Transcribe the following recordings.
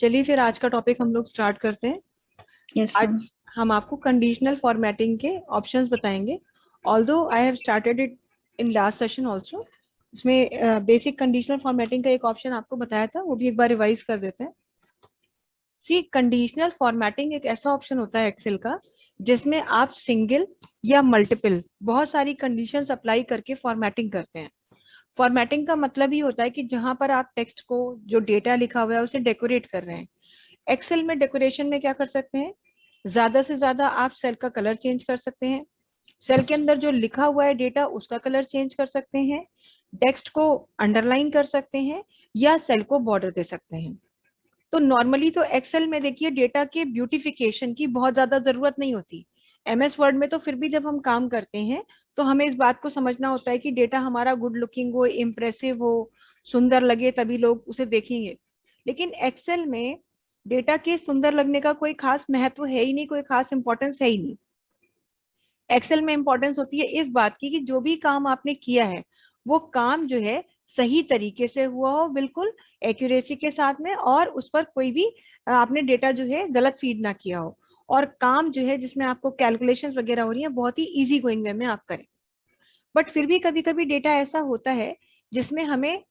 चलिए फिर आज का टॉपिक हम लोग स्टार्ट करते हैं। यस आज मैम। हम आपको कंडीशनल फॉर्मेटिंग के ऑप्शंस बताएंगे। Although I have started it in last session also. इसमें बेसिक कंडीशनल फॉर्मेटिंग का एक ऑप्शन आपको बताया था, वो भी एक बार रिवाइज कर देते हैं। सी, कंडीशनल फॉर्मेटिंग एक ऐसा ऑप्शन होता है एक्सेल का जिसमें आप सिंगल या मल्टीपल बहुत सारी कंडीशंस अप्लाई करके फॉर्मेटिंग करते हैं। फॉर्मेटिंग का मतलब ही होता है कि जहां पर आप टेक्स्ट को, जो डेटा लिखा हुआ है, उसे डेकोरेट कर रहे हैं। एक्सेल में डेकोरेशन में क्या कर सकते हैं, ज्यादा से ज्यादा आप सेल का कलर चेंज कर सकते हैं, सेल के अंदर जो लिखा हुआ है डेटा उसका कलर चेंज कर सकते हैं, टेक्स्ट को अंडरलाइन कर सकते हैं या सेल को बॉर्डर दे सकते हैं। तो नॉर्मली तो एक्सेल में देखिए डेटा के ब्यूटिफिकेशन की बहुत ज्यादा जरूरत नहीं होती। एमएस वर्ड में तो फिर भी जब हम काम करते हैं तो हमें इस बात को समझना होता है कि डेटा हमारा गुड लुकिंग हो, इम्प्रेसिव हो, सुंदर लगे, तभी लोग उसे देखेंगे। लेकिन एक्सेल में डेटा के सुंदर लगने का कोई खास महत्व है ही नहीं, कोई खास इंपॉर्टेंस है ही नहीं। एक्सेल में इंपॉर्टेंस होती है इस बात की कि जो भी काम आपने किया है वो काम जो है सही तरीके से हुआ हो, बिल्कुल एक्यूरेसी के साथ में, और उस पर कोई भी आपने डेटा जो है गलत फीड ना किया हो, और काम जो है जिसमें आपको कैलकुलेशंस वगैरह हो रही है बहुत ही इजी गोइंग वे में आप करें। बट फिर भी कभी कभी डेटा ऐसा होता है जिसमें हमें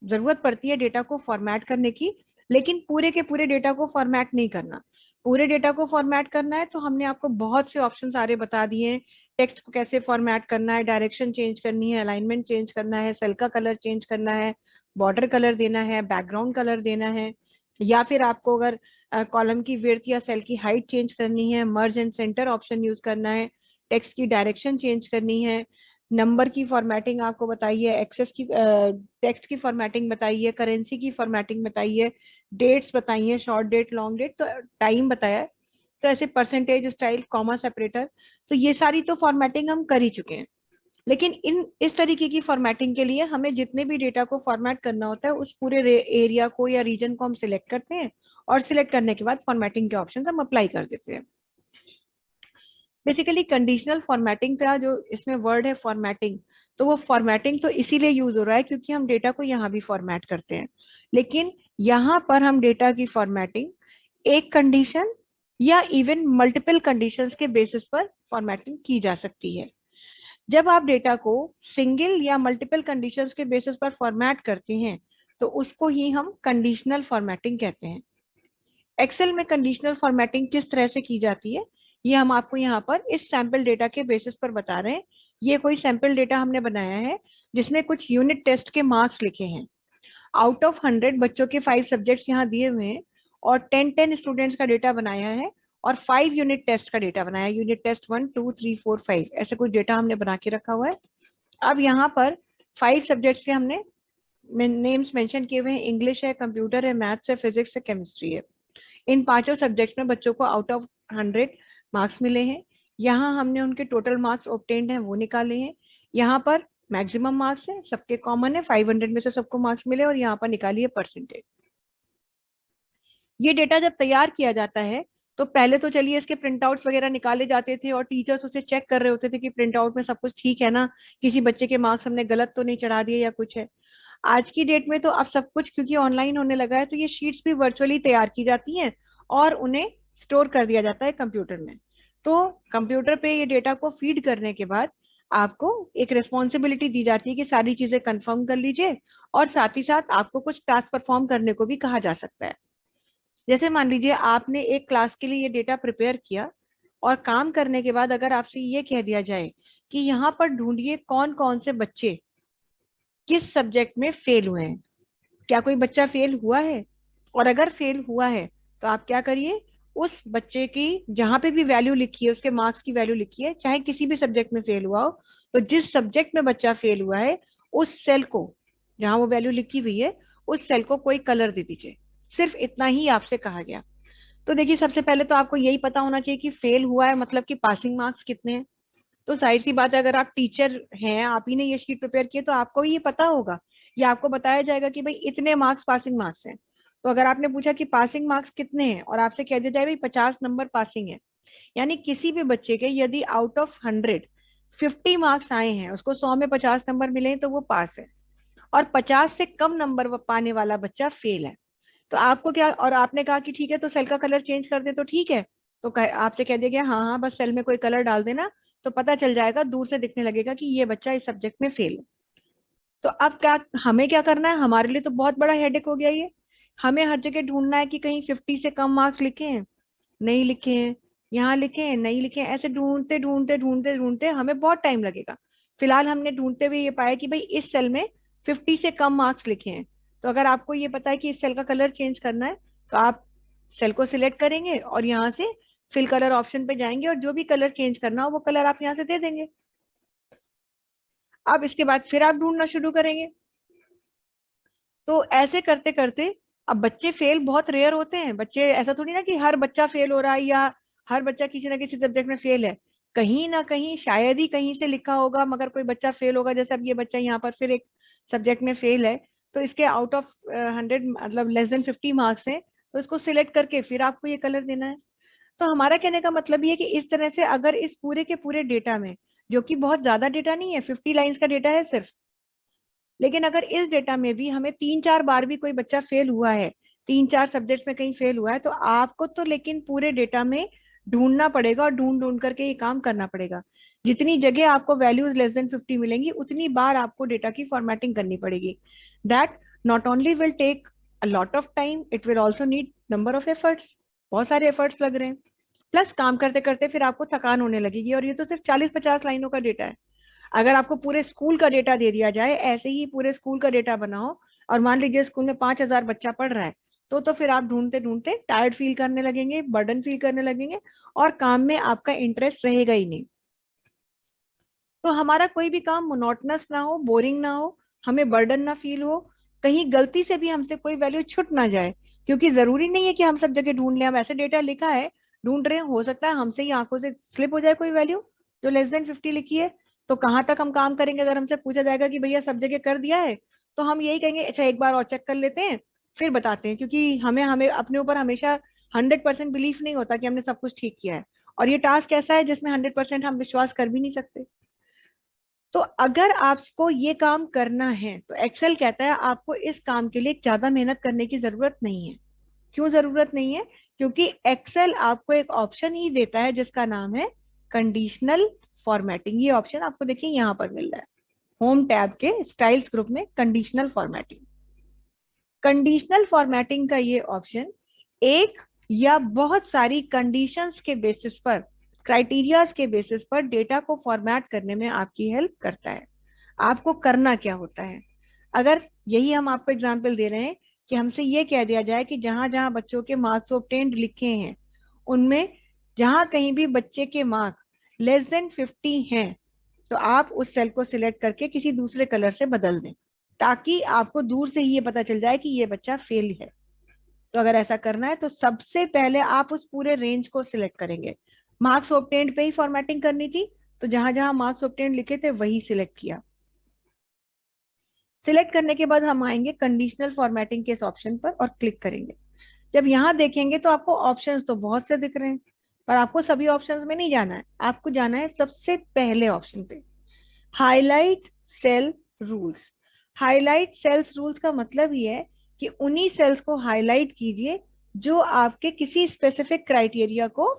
जरूरत पड़ती है डेटा को फॉर्मेट करने की, लेकिन पूरे के पूरे डेटा को फॉर्मेट नहीं करना। पूरे डेटा को फॉर्मेट करना है तो हमने आपको बहुत से ऑप्शन सारे बता दिए हैं। टेक्स्ट को कैसे फॉर्मेट करना है, डायरेक्शन चेंज करनी है, अलाइनमेंट चेंज करना है, सेल का कलर चेंज करना है, बॉर्डर कलर देना है, बैकग्राउंड कलर देना है, या फिर आपको अगर कॉलम की विड्थ या सेल की हाइट चेंज करनी है, मर्ज एंड सेंटर ऑप्शन यूज करना है, टेक्स्ट की डायरेक्शन चेंज करनी है, नंबर की फॉर्मेटिंग आपको बताइए, एक्सेस की टेक्स्ट की फॉर्मेटिंग बताइए, करेंसी की फॉर्मेटिंग बताइए, डेट्स बताइए, शॉर्ट डेट, लॉन्ग डेट, तो टाइम बताया है। तो ऐसे परसेंटेज, स्टाइल, कॉमा सेपरेटर, तो ये सारी तो फॉर्मेटिंग हम कर ही चुके हैं। लेकिन इन इस तरीके की फॉर्मेटिंग के लिए हमें जितने भी डेटा को फॉर्मेट करना होता है उस पूरे एरिया को या रीजन को हम सिलेक्ट करते हैं, और सिलेक्ट करने के बाद फॉर्मेटिंग के ऑप्शन हम अप्लाई कर देते हैं। बेसिकली कंडीशनल फॉर्मेटिंग का जो इसमें वर्ड है फॉर्मेटिंग, तो वो फॉर्मेटिंग तो इसीलिए यूज हो रहा है क्योंकि हम डेटा को यहाँ भी फॉर्मेट करते हैं। लेकिन यहाँ पर हम डेटा की फॉर्मेटिंग एक कंडीशन या इवन मल्टीपल कंडीशंस के बेसिस पर फॉर्मेटिंग की जा सकती है। जब आप डेटा को सिंगल या मल्टीपल कंडीशंस के बेसिस पर फॉर्मेट करते हैं तो उसको ही हम कंडीशनल फॉर्मेटिंग कहते हैं। एक्सेल में कंडीशनल फॉर्मेटिंग किस तरह से की जाती है ये हम आपको यहाँ पर इस सैंपल डेटा के बेसिस पर बता रहे हैं। ये कोई सैंपल डेटा हमने बनाया है जिसमें कुछ यूनिट टेस्ट के मार्क्स लिखे हैं। आउट ऑफ 100 बच्चों के 5 सब्जेक्ट्स यहाँ दिए हुए हैं, और 10 स्टूडेंट्स का डेटा बनाया है, और 5 यूनिट टेस्ट का डेटा बनाया है। यूनिट टेस्ट 1 2 3 4 5 ऐसे कुछ डेटा हमने बना के रखा हुआ है। अब यहाँ पर 5 सब्जेक्ट्स के हमने नेम्स मेंशन किए हुए हैं। इंग्लिश है, कंप्यूटर है, मैथ्स है, फिजिक्स है, केमिस्ट्री है। इन पांचों सब्जेक्ट में बच्चों को आउट ऑफ 100 मार्क्स मिले हैं। यहाँ हमने उनके टोटल मार्क्स ऑब्टेन्ड हैं वो निकाले हैं। यहाँ पर मैक्सिमम मार्क्स है, सबके कॉमन है, 500 में से सबको मार्क्स मिले, और यहाँ पर निकालिए परसेंटेज। ये डेटा जब तैयार किया जाता है तो पहले तो चलिए इसके प्रिंट आउट्स वगैरह निकाले जाते थे और टीचर्स उसे चेक कर रहे होते थे कि प्रिंट आउट में सब कुछ ठीक है ना, किसी बच्चे के मार्क्स हमने गलत तो नहीं चढ़ा दिए या कुछ है। आज की डेट में तो अब सब कुछ क्योंकि ऑनलाइन होने लगा है तो ये शीट्स भी वर्चुअली तैयार की जाती हैं और उन्हें स्टोर कर दिया जाता है कंप्यूटर में। तो कंप्यूटर पे ये डेटा को फीड करने के बाद आपको एक रिस्पॉन्सिबिलिटी दी जाती है कि सारी चीजें कंफर्म कर लीजिए, और साथ ही साथ आपको कुछ टास्क परफॉर्म करने को भी कहा जा सकता है। जैसे मान लीजिए आपने एक क्लास के लिए ये डेटा प्रिपेयर किया, और काम करने के बाद अगर आपसे ये कह दिया जाए कि यहाँ पर ढूंढिए कौन कौन से बच्चे किस सब्जेक्ट में फेल हुए हैं, क्या कोई बच्चा फेल हुआ है, और अगर फेल हुआ है तो आप क्या करिए, उस बच्चे की जहां पे भी वैल्यू लिखी है, उसके मार्क्स की वैल्यू लिखी है, चाहे किसी भी सब्जेक्ट में फेल हुआ हो, तो जिस सब्जेक्ट में बच्चा फेल हुआ है उस सेल को, जहां वो वैल्यू लिखी हुई है, उस सेल को कोई कलर दे दीजिए। सिर्फ इतना ही आपसे कहा गया। तो देखिए सबसे पहले तो आपको यही पता होना चाहिए कि फेल हुआ है मतलब कि पासिंग मार्क्स कितने हैं। तो जाहिर सी बात है अगर आप टीचर हैं, आप ही ने ये शीट प्रिपेयर की है, तो आपको भी ये पता होगा, या आपको बताया जाएगा कि भाई इतने मार्क्स पासिंग मार्क्स हैं। तो अगर आपने पूछा कि पासिंग मार्क्स कितने हैं और आपसे कह दिया जाए भाई 50 नंबर पासिंग है, यानी किसी भी बच्चे के यदि आउट ऑफ 100 50 मार्क्स आए हैं, उसको 100 में 50 नंबर मिले हैं, तो वो पास है, और 50 से कम नंबर पाने वाला बच्चा फेल है। तो आपको क्या, और आपने कहा कि ठीक है तो सेल का कलर चेंज कर दे तो ठीक है, तो आपसे कह दिया गया हाँ हाँ बस सेल में कोई कलर डाल देना, तो पता चल जाएगा, दूर से दिखने लगेगा कि ये बच्चा इस सब्जेक्ट में फेल है। तो अब क्या हमें क्या करना है, हमारे लिए तो बहुत बड़ा हेडेक हो गया ये। हमें हर जगह ढूंढना है कि कहीं 50 से कम मार्क्स लिखे हैं, नहीं लिखे हैं, यहाँ लिखे हैं, नहीं लिखे हैं, ऐसे ढूंढते ढूंढते ढूंढते ढूंढते हमें बहुत टाइम लगेगा। फिलहाल हमने ढूंढते हुए ये पाया कि भाई इस सेल में 50 से कम मार्क्स लिखे हैं। तो अगर आपको ये पता है कि इस सेल का कलर चेंज करना है, तो आप सेल को सिलेक्ट करेंगे और यहाँ से फिल कलर ऑप्शन पे जाएंगे, और जो भी कलर चेंज करना हो वो कलर आप यहाँ से दे देंगे। अब इसके बाद फिर आप ढूंढना शुरू करेंगे। तो ऐसे करते करते, अब बच्चे फेल बहुत रेयर होते हैं, बच्चे ऐसा थोड़ी ना कि हर बच्चा फेल हो रहा है या हर बच्चा किसी ना किसी सब्जेक्ट में फेल है। कहीं ना कहीं शायद ही कहीं से लिखा होगा मगर कोई बच्चा फेल होगा, जैसे अब ये बच्चा यहाँ पर फिर एक सब्जेक्ट में फेल है, तो इसके आउट ऑफ 100 मतलब लेस देन 50 मार्क्स हैं, तो इसको सिलेक्ट करके फिर आपको ये कलर देना है। तो हमारा कहने का मतलब ये है कि इस तरह से अगर इस पूरे के पूरे डेटा में, जो कि बहुत ज्यादा डेटा नहीं है, 50 लाइंस का डेटा है सिर्फ, लेकिन अगर इस डेटा में भी हमें 3-4 बार भी कोई बच्चा फेल हुआ है, 3-4 सब्जेक्ट्स में कहीं फेल हुआ है, तो आपको तो लेकिन पूरे डेटा में ढूंढना पड़ेगा और ढूंढ ढूंढ करके ये काम करना पड़ेगा। जितनी जगह आपको वैल्यूज लेस देन 50 मिलेंगी, उतनी बार आपको डेटा की फॉर्मेटिंग करनी पड़ेगी। That not only will take a lot of time, it will also need number of efforts, बहुत सारे एफर्ट्स लग रहे हैं। प्लस काम करते करते फिर आपको थकान होने लगेगी, और ये तो सिर्फ 40-50 लाइनों का डेटा है। अगर आपको पूरे स्कूल का डेटा दे दिया जाए, ऐसे ही पूरे स्कूल का डेटा बनाओ, और मान लीजिए स्कूल में 5,000 बच्चा पढ़ रहा है, तो फिर आप ढूंढते ढूंढते टायर्ड फील करने लगेंगे, बर्डन फील करने लगेंगे, और काम में आपका इंटरेस्ट रहेगा ही नहीं। तो हमारा कोई भी काम मोनोटनस ना हो, बोरिंग ना हो, हमें बर्डन ना फील हो, कहीं गलती से भी हमसे कोई वैल्यू छूट ना जाए। क्योंकि जरूरी नहीं है कि हम सब जगह ढूंढ लें, हम ऐसे डेटा लिखा है ढूंढ रहे हैं, हो सकता है हमसे ही आंखों से स्लिप हो जाए कोई वैल्यू जो लेस देन 50 लिखी है। तो कहाँ तक हम काम करेंगे, अगर हमसे पूछा जाएगा कि भैया सब जगह कर दिया है, तो हम यही कहेंगे अच्छा एक बार और चेक कर लेते हैं फिर बताते हैं, क्योंकि हमें हमें अपने ऊपर हमेशा 100% बिलीफ नहीं होता कि हमने सब कुछ ठीक किया है। और ये टास्क ऐसा है जिसमें 100% हम विश्वास कर भी नहीं सकते। तो अगर आपको ये काम करना है, तो एक्सेल कहता है आपको इस काम के लिए ज्यादा मेहनत करने की जरूरत नहीं है। क्यों जरूरत नहीं है? क्योंकि एक्सेल आपको एक ऑप्शन ही देता है जिसका नाम है कंडीशनल फॉर्मेटिंग। ये ऑप्शन आपको देखिए यहाँ पर मिल रहा है, होम टैब के स्टाइल्स ग्रुप में, कंडीशनल फॉर्मेटिंग। कंडीशनल फॉर्मेटिंग का ये ऑप्शन एक या बहुत सारी कंडीशंस के बेसिस पर, क्राइटेरियाज के बेसिस पर डेटा को फॉर्मेट करने में आपकी हेल्प करता है। आपको करना क्या होता है, अगर यही हम आपको एग्जांपल दे रहे हैं कि हमसे ये कह दिया जाए कि जहां जहां बच्चों के मार्क्स ऑब्टेन्ड लिखे हैं, उनमें जहां कहीं भी बच्चे के मार्क लेस देन 50 हैं, तो आप उस सेल को सिलेक्ट करके किसी दूसरे कलर से बदल दें, ताकि आपको दूर से ही ये पता चल जाए कि ये बच्चा फेल है। तो अगर ऐसा करना है तो सबसे पहले आप उस पूरे रेंज को सिलेक्ट करेंगे। मार्क्स ऑब्टेन्ड पे ही फॉर्मेटिंग करनी थी, तो जहां जहां मार्क्स ऑब्टेन्ड लिखे थे वही सिलेक्ट किया। सिलेक्ट करने के बाद हम आएंगे कंडीशनल फॉर्मेटिंग के इस ऑप्शन पर और क्लिक करेंगे। जब यहाँ देखेंगे तो आपको ऑप्शंस तो बहुत से दिख रहे हैं, पर आपको सभी ऑप्शंस में नहीं जाना है, आपको जाना है सबसे पहले ऑप्शन पे, highlight cell rules. Highlight cells rules का मतलब ये है कि उन्हीं सेल्स को हाईलाइट कीजिए जो आपके किसी स्पेसिफिक क्राइटेरिया को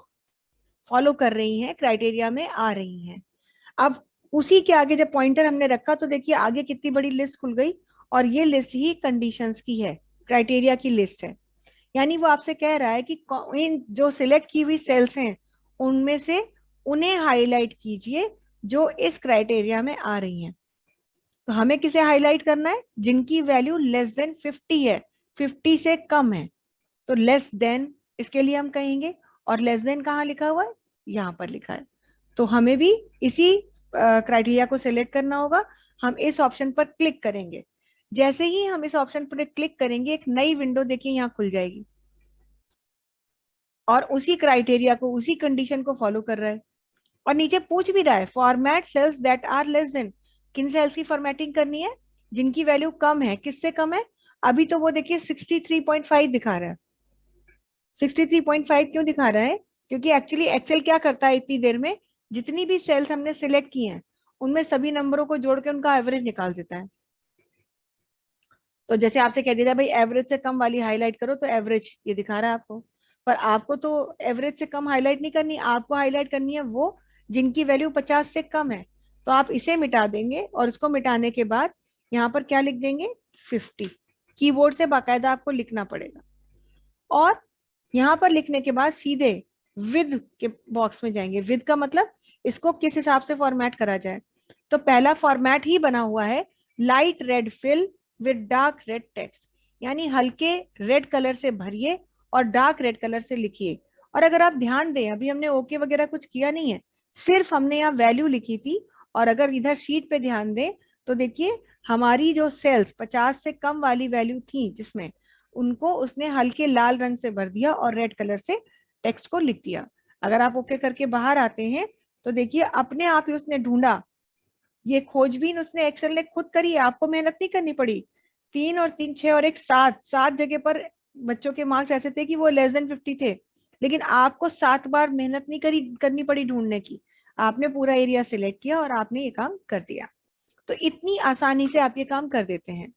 फॉलो कर रही हैं, क्राइटेरिया में आ रही हैं। अब उसी के आगे जब पॉइंटर हमने रखा तो देखिए आगे कितनी बड़ी लिस्ट खुल गई, और ये लिस्ट ही कंडीशंस की है, क्राइटेरिया की लिस्ट है। यानी वो आपसे कह रहा है कि इन जो सिलेक्ट की हुई सेल्स हैं उनमें से उन्हें हाईलाइट कीजिए जो इस क्राइटेरिया में आ रही हैं। तो हमें किसे हाईलाइट करना है? जिनकी वैल्यू लेस देन 50 है, 50 से कम है, तो लेस देन इसके लिए हम कहेंगे। और लेस देन कहाँ लिखा हुआ है? यहाँ पर लिखा है। तो हमें भी इसी क्राइटेरिया को सिलेक्ट करना होगा। हम इस ऑप्शन पर क्लिक करेंगे। जैसे ही हम इस ऑप्शन पर क्लिक करेंगे, एक नई विंडो देखिए यहाँ खुल जाएगी, और उसी क्राइटेरिया को, उसी कंडीशन को फॉलो कर रहा है। और नीचे पूछ भी रहा है format cells that are less than, किन सेल्स की फॉर्मेटिंग करनी है? जिनकी वैल्यू कम है। किससे कम है? अभी तो वो देखिए 63.5 दिखा रहा है। 63.5 क्यों दिखा रहा है? क्योंकि एक्चुअली एक्सेल क्या करता है इतनी देर में, जितनी भी सेल्स हमने सिलेक्ट की हैं उनमें सभी नंबरों को जोड़ के उनका एवरेज निकाल देता है। तो जैसे आपसे कह दिया भाई एवरेज से कम वाली हाईलाइट करो, तो एवरेज ये दिखा रहा है आपको, पर आपको तो एवरेज से कम हाईलाइट नहीं करनी, आपको हाईलाइट करनी है वो जिनकी वैल्यू 50 से कम है। तो आप इसे मिटा देंगे और इसको मिटाने के बाद यहाँ पर क्या लिख देंगे, 50। कीबोर्ड से बाकायदा आपको लिखना पड़ेगा, और यहाँ पर लिखने के बाद सीधे विद के बॉक्स में जाएंगे। विद का मतलब इसको किस हिसाब से फॉर्मेट करा जाए। तो पहला फॉर्मेट ही बना हुआ है light red fill with dark red text, यानी हल्के रेड कलर से भरिए और डार्क रेड कलर से लिखिए। और अगर आप ध्यान दें, अभी हमने ओके वगैरह कुछ किया नहीं है, सिर्फ हमने यहाँ वैल्यू लिखी थी। और अगर इधर शीट पे ध्यान दें तो देखिए हमारी जो सेल्स 50 से कम वाली वैल्यू थी जिसमें, उनको उसने हल्के लाल रंग से भर दिया और रेड कलर से टेक्स्ट को लिख दिया। अगर आप ओके करके बाहर आते हैं तो देखिए अपने आप ही उसने ढूंढा, ये खोजबीन उसने एक्सेल ने खुद करी है, आपको मेहनत नहीं करनी पड़ी। 3 और 3 6 और 1 7 जगह पर बच्चों के मार्क्स ऐसे थे कि वो <50 थे, लेकिन आपको 7 बार मेहनत नहीं करनी पड़ी ढूंढने की। आपने पूरा एरिया सिलेक्ट किया और आपने ये काम कर दिया। तो इतनी आसानी से आप ये काम कर देते हैं।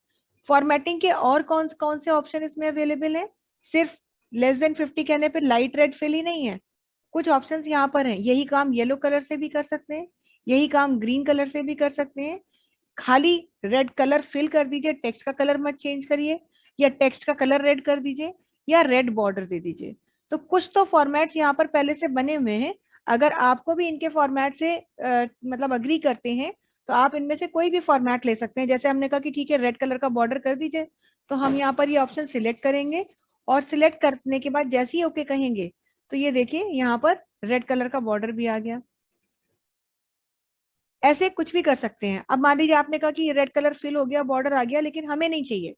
फॉर्मेटिंग के और कौन कौन से ऑप्शन इसमें अवेलेबल है, सिर्फ <50 कहने पे लाइट रेड फिल ही नहीं है, कुछ ऑप्शंस यहाँ पर हैं। यही काम येलो कलर से भी कर सकते हैं, यही काम ग्रीन कलर से भी कर सकते हैं। खाली रेड कलर फिल कर दीजिए, टेक्स्ट का कलर मत चेंज करिए, या टेक्स्ट का कलर रेड कर दीजिए, या रेड बॉर्डर दे दीजिए। तो कुछ तो फॉर्मेट्स यहाँ पर पहले से बने हुए हैं। अगर आपको भी इनके फॉर्मेट से मतलब अग्री करते हैं तो आप इनमें से कोई भी फॉर्मेट ले सकते हैं। जैसे हमने कहा कि ठीक है रेड कलर का बॉर्डर कर दीजिए, तो हम यहाँ पर ये ऑप्शन सिलेक्ट करेंगे, और सिलेक्ट करने के बाद जैसे ही ओके कहेंगे तो ये देखिए यहाँ पर रेड कलर का बॉर्डर भी आ गया। ऐसे कुछ भी कर सकते हैं। अब मान लीजिए आपने कहा कि रेड कलर फिल हो गया, बॉर्डर आ गया, लेकिन हमें नहीं चाहिए।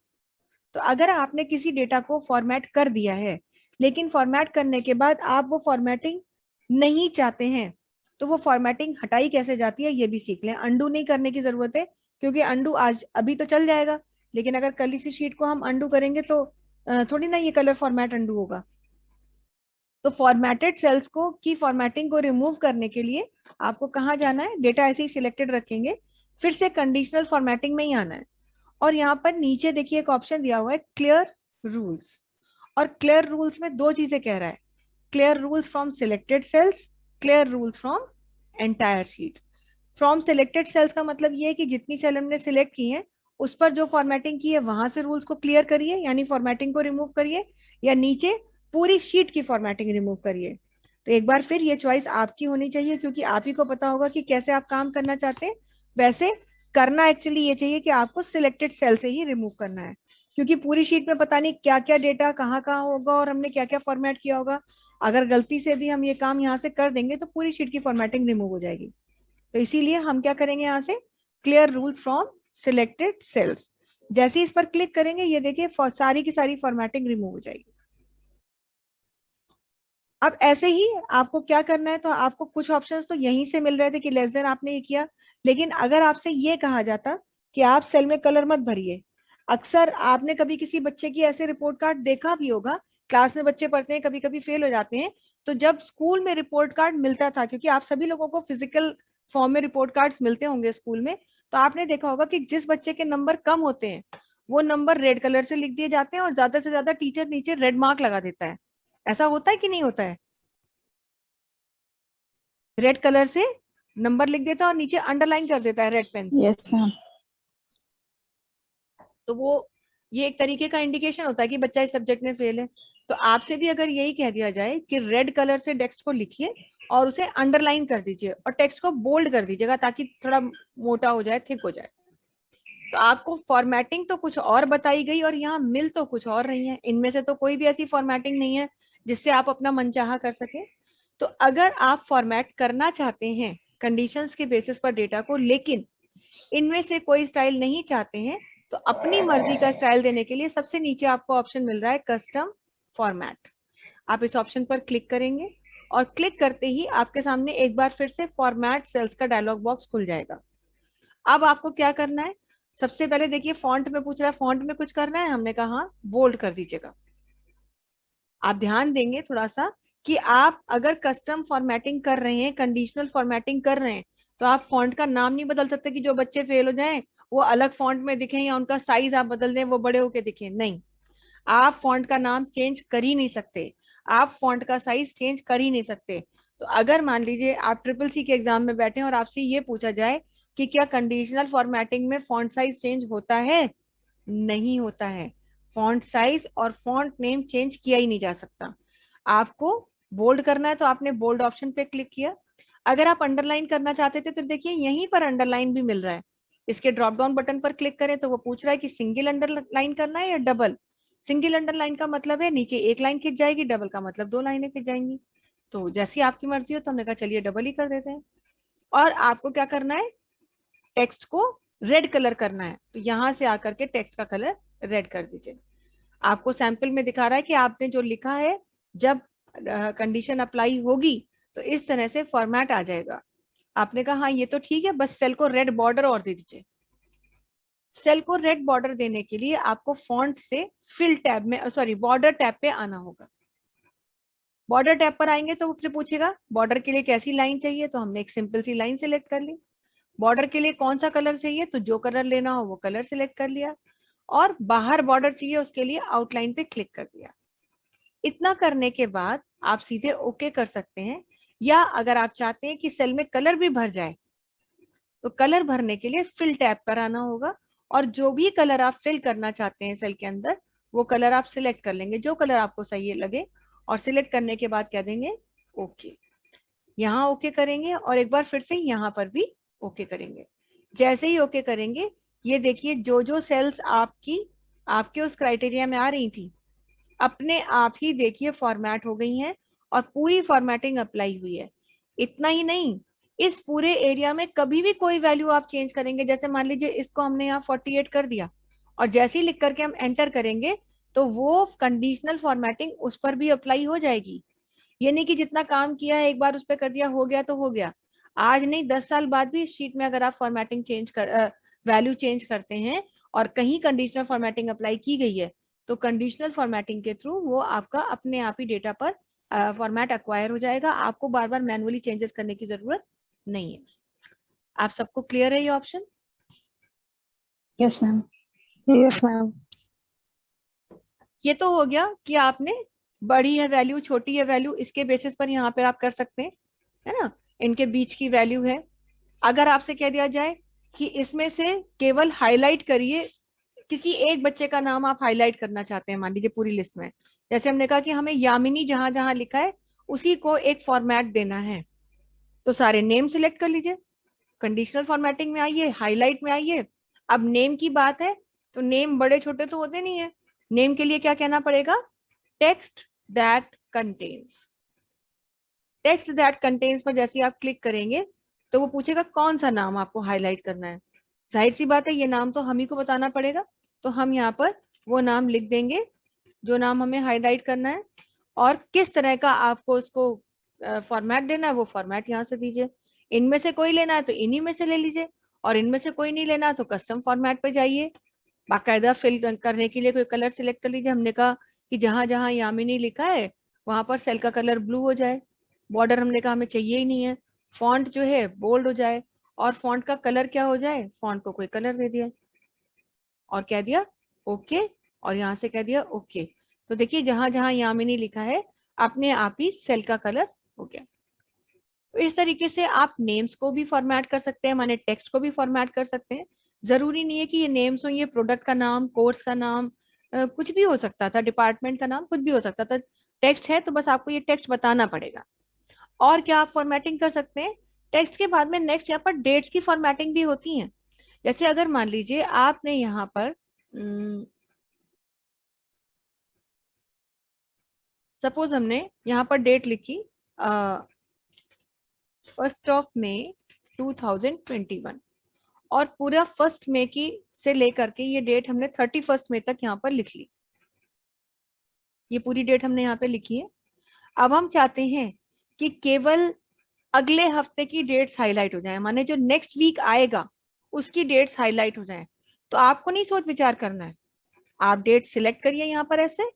तो अगर आपने किसी डेटा को फॉर्मेट कर दिया है, लेकिन फॉर्मेट करने के बाद आप वो फॉर्मेटिंग नहीं चाहते हैं, तो वो फॉर्मेटिंग हटाई कैसे जाती है ये भी सीख लें। अंडू नहीं करने की जरूरत है, क्योंकि अंडू आज अभी तो चल जाएगा, लेकिन अगर कल इसी शीट को हम अंडू करेंगे तो थोड़ी ना ये कलर फॉर्मेट अंडू होगा। तो फॉर्मेटेड सेल्स को की फॉर्मेटिंग को रिमूव करने के लिए आपको कहाँ जाना है, डेटा ऐसे ही सिलेक्टेड रखेंगे, फिर से कंडीशनल फॉर्मेटिंग में ही आना है। और यहाँ पर नीचे देखिए एक ऑप्शन दिया हुआ है क्लियर रूल्स, और क्लियर रूल्स में दो चीजें कह रहा है, clear rules from selected cells, clear rules from entire sheet. From selected cells का मतलब ये है कि जितनी सेल हमने सिलेक्ट की है उस पर जो फॉर्मेटिंग की है वहां से रूल्स को क्लियर करिए, यानी फॉर्मेटिंग को रिमूव करिए, या नीचे पूरी शीट की फॉर्मेटिंग रिमूव करिए। तो एक बार फिर ये चॉइस आपकी होनी चाहिए, क्योंकि आप ही को पता होगा कि कैसे आप काम करना चाहते हैं। वैसे करना एक्चुअली ये चाहिए कि आपको सिलेक्टेड सेल से ही रिमूव करना है, क्योंकि पूरी शीट में पता नहीं क्या क्या डेटा कहाँ कहाँ होगा और हमने क्या क्या फॉर्मेट किया होगा। अगर गलती से भी हम ये काम यहाँ से कर देंगे तो पूरी शीट की फॉर्मेटिंग रिमूव हो जाएगी। तो इसीलिए हम क्या करेंगे, यहाँ से clear rules from selected cells, जैसे ही इस पर क्लिक करेंगे ये देखिए सारी की सारी फॉर्मेटिंग रिमूव हो जाएगी। अब ऐसे ही आपको क्या करना है, तो आपको कुछ ऑप्शंस तो यहीं से मिल रहे थे कि लेस देन आपने ये किया, लेकिन अगर आपसे ये कहा जाता कि आप सेल में कलर मत भरिए, अक्सर आपने कभी किसी बच्चे की ऐसे रिपोर्ट कार्ड देखा भी होगा, क्लास में बच्चे पढ़ते हैं कभी कभी फेल हो जाते हैं, तो जब स्कूल में रिपोर्ट कार्ड मिलता था, क्योंकि आप सभी लोगों को फिजिकल फॉर्म में रिपोर्ट कार्ड्स मिलते होंगे स्कूल में, तो आपने देखा होगा कि जिस बच्चे के नंबर कम होते हैं वो नंबर रेड कलर से लिख दिए जाते हैं और ज्यादा से ज्यादा टीचर नीचे रेड मार्क लगा देता है। ऐसा होता है कि नहीं होता है, रेड कलर से नंबर लिख देता है और नीचे अंडरलाइन कर देता है रेड पेन से। Yes ma'am. तो वो ये एक तरीके का इंडिकेशन होता है कि बच्चा इस सब्जेक्ट में फेल है। तो आपसे भी अगर यही कह दिया जाए कि रेड कलर से टेक्स्ट को लिखिए और उसे अंडरलाइन कर दीजिए और टेक्स्ट को बोल्ड कर दीजिएगा ताकि थोड़ा मोटा हो जाए, थिक हो जाए, तो आपको फॉर्मेटिंग तो कुछ और बताई गई और यहाँ मिल तो कुछ और रही है। इनमें से तो कोई भी ऐसी फॉर्मेटिंग नहीं है जिससे आप अपना मनचाहा कर सके। तो अगर आप फॉर्मेट करना चाहते हैं कंडीशंस के बेसिस पर डेटा को, लेकिन इनमें से कोई स्टाइल नहीं चाहते हैं, तो अपनी मर्जी का स्टाइल देने के लिए सबसे नीचे आपको ऑप्शन मिल रहा है कस्टम फॉर्मेट। आप इस ऑप्शन पर क्लिक करेंगे और क्लिक करते ही आपके सामने एक बार फिर से फॉर्मेट सेल्स का डायलॉग बॉक्स खुल जाएगा। अब आपको क्या करना है, सबसे पहले देखिए फॉन्ट में पूछ रहा है, फॉन्ट में कुछ करना है, हमने कहा बोल्ड कर दीजिएगा। आप ध्यान देंगे थोड़ा सा कि आप अगर कस्टम फॉर्मेटिंग कर रहे हैं, कंडीशनल फॉर्मेटिंग कर रहे हैं, तो आप फॉन्ट का नाम नहीं बदल सकते कि जो बच्चे फेल हो जाएं वो अलग फॉन्ट में दिखें या उनका साइज आप बदल दें वो बड़े होके दिखें, नहीं। आप फॉन्ट का नाम चेंज कर ही नहीं सकते, आप फॉन्ट का साइज चेंज कर ही नहीं सकते। तो अगर मान लीजिए आप ट्रिपल सी के एग्जाम में बैठे और आपसे ये पूछा जाए कि क्या कंडीशनल फॉर्मेटिंग में फॉन्ट साइज चेंज होता है, नहीं होता है। फॉन्ट साइज और फॉन्ट नेम चेंज किया ही नहीं जा सकता। आपको बोल्ड करना है तो आपने बोल्ड ऑप्शन पे क्लिक किया। अगर आप अंडरलाइन करना चाहते थे तो देखिए यहीं पर अंडरलाइन भी मिल रहा है। इसके ड्रॉप डाउन बटन पर क्लिक करें तो वो पूछ रहा है कि सिंगल अंडरलाइन करना है या डबल। सिंगल अंडरलाइन का मतलब है नीचे एक लाइन खिंच जाएगी, डबल का मतलब दो लाइनें खिंच जाएंगी। तो जैसी आपकी मर्जी हो, तो हमने कहा चलिए डबल ही कर देते हैं। और आपको क्या करना है, टेक्स्ट को रेड कलर करना है, तो यहां से आकर के टेक्स्ट का कलर रेड कर दीजिए। आपको सैंपल में दिखा रहा है कि आपने जो लिखा है जब कंडीशन अप्लाई होगी तो इस तरह से फॉर्मेट आ जाएगा। आपने कहा हाँ ये तो ठीक है, बस सेल को रेड बॉर्डर और दे दीजिए। सेल को रेड बॉर्डर देने के लिए आपको फॉन्ट से फिल टैब में, सॉरी, बॉर्डर टैब पे आना होगा। बॉर्डर टैब पर आएंगे तो उससे पूछेगा बॉर्डर के लिए कैसी लाइन चाहिए, तो हमने एक सिंपल सी लाइन सिलेक्ट कर ली। बॉर्डर के लिए कौन सा कलर चाहिए, तो जो कलर लेना हो वो कलर सिलेक्ट कर लिया। और बाहर बॉर्डर चाहिए उसके लिए आउटलाइन पे क्लिक कर दिया। इतना करने के बाद आप सीधे ओके कर सकते हैं, या अगर आप चाहते हैं कि सेल में कलर भी भर जाए तो कलर भरने के लिए फिल टैब पर आना होगा, और जो भी कलर आप फिल करना चाहते हैं सेल के अंदर वो कलर आप सिलेक्ट कर लेंगे, जो कलर आपको सही लगे। और सिलेक्ट करने के बाद क्या देंगे, ओके। यहाँ ओके करेंगे और एक बार फिर से यहाँ पर भी ओके करेंगे। जैसे ही ओके करेंगे, ये देखिए जो जो सेल्स आपके उस क्राइटेरिया में आ रही थी अपने आप ही देखिए फॉर्मेट हो गई हैं और पूरी फॉर्मेटिंग अप्लाई हुई है। इतना ही नहीं, इस पूरे एरिया में कभी भी कोई वैल्यू आप चेंज करेंगे, जैसे मान लीजिए इसको हमने यहाँ 48 कर दिया और जैसे ही लिख करके हम एंटर करेंगे तो वो कंडीशनल फॉर्मेटिंग उस पर भी अप्लाई हो जाएगी। ये नहीं कि जितना काम किया है एक बार उस पर कर दिया हो गया तो हो गया। आज नहीं 10 साल बाद भी इस शीट में अगर आप फॉर्मेटिंग चेंज कर वैल्यू चेंज करते हैं और कहीं कंडीशनल फॉर्मेटिंग अप्लाई की गई है तो कंडीशनल फॉर्मेटिंग के थ्रू वो आपका अपने आप ही डेटा पर फॉर्मेट एक्वायर हो जाएगा। आपको बार बार मैनुअली चेंजेस करने की जरूरत नहीं है। आप सबको क्लियर है ये option? Yes ma'am. Yes ma'am. ये तो हो गया कि आपने बड़ी है वैल्यू, छोटी है वैल्यू, इसके बेसिस पर यहाँ पर आप कर सकते हैं, है ना, इनके बीच की वैल्यू है। अगर आपसे कह दिया जाए कि इसमें से केवल हाईलाइट करिए, किसी एक बच्चे का नाम आप हाईलाइट करना चाहते हैं मान लीजिए पूरी लिस्ट में, जैसे हमने कहा कि हमें यामिनी जहां जहां लिखा है उसी को एक फॉर्मेट देना है, तो सारे नेम सिलेक्ट कर लीजिए, कंडीशनल फॉर्मेटिंग में आइए, हाईलाइट में आइए। अब नेम की बात है तो नेम बड़े छोटे तो होते नहीं है, नेम के लिए क्या कहना पड़ेगा, text that contains. Text that contains पर जैसे आप क्लिक करेंगे तो वो पूछेगा कौन सा नाम आपको हाईलाइट करना है। जाहिर सी बात है ये नाम तो हम ही को बताना पड़ेगा, तो हम यहाँ पर वो नाम लिख देंगे जो नाम हमें हाईलाइट करना है, और किस तरह का आपको उसको फॉर्मेट देना है वो फॉर्मेट यहाँ से दीजिए। इनमें से कोई लेना है तो इन्हीं में से ले लीजिए, और इनमें से कोई नहीं लेना तो कस्टम फॉर्मेट पे जाइए, बाकायदा फिल करने के लिए कोई कलर सिलेक्ट कर लीजिए। हमने कहा कि जहां जहां यामिनी लिखा है वहां पर सेल का कलर ब्लू हो जाए, बॉर्डर हमने कहा हमें चाहिए ही नहीं है, फॉन्ट जो है बोल्ड हो जाए, और फॉन्ट का कलर क्या हो जाए, फॉन्ट को कोई कलर दे दिया और कह दिया ओके, और यहाँ से कह दिया ओके। तो देखिए जहां जहां यामिनी लिखा है अपने आप ही सेल का कलर हो गया। तो इस तरीके से आप नेम्स को भी फॉर्मेट कर सकते हैं, माने टेक्स्ट को भी फॉर्मेट कर सकते हैं। जरूरी नहीं है कि ये नेम्स हो, ये प्रोडक्ट का नाम, कोर्स का नाम, कुछ भी हो सकता था, डिपार्टमेंट का नाम, कुछ भी हो सकता था। टेक्स्ट है तो बस आपको ये टेक्स्ट बताना पड़ेगा। और क्या आप फॉर्मेटिंग कर सकते हैं, टेक्स्ट के बाद में नेक्स्ट यहाँ पर डेट्स की फॉर्मेटिंग भी होती है। जैसे अगर मान लीजिए आपने यहाँ पर सपोज हमने यहाँ पर डेट लिखी 1 मई 2021, और पूरा 1 मई की से लेकर के ये डेट हमने 31 मई तक यहाँ पर लिख ली, ये पूरी डेट हमने यहाँ पे लिखी है। अब हम चाहते हैं कि केवल अगले हफ्ते की डेट्स हाईलाइट हो जाए, माने जो नेक्स्ट वीक आएगा उसकी डेट्स हाईलाइट हो जाए। तो आपको नहीं सोच विचार करना है, आप डेट सिलेक्ट करिए यहाँ पर ऐसे,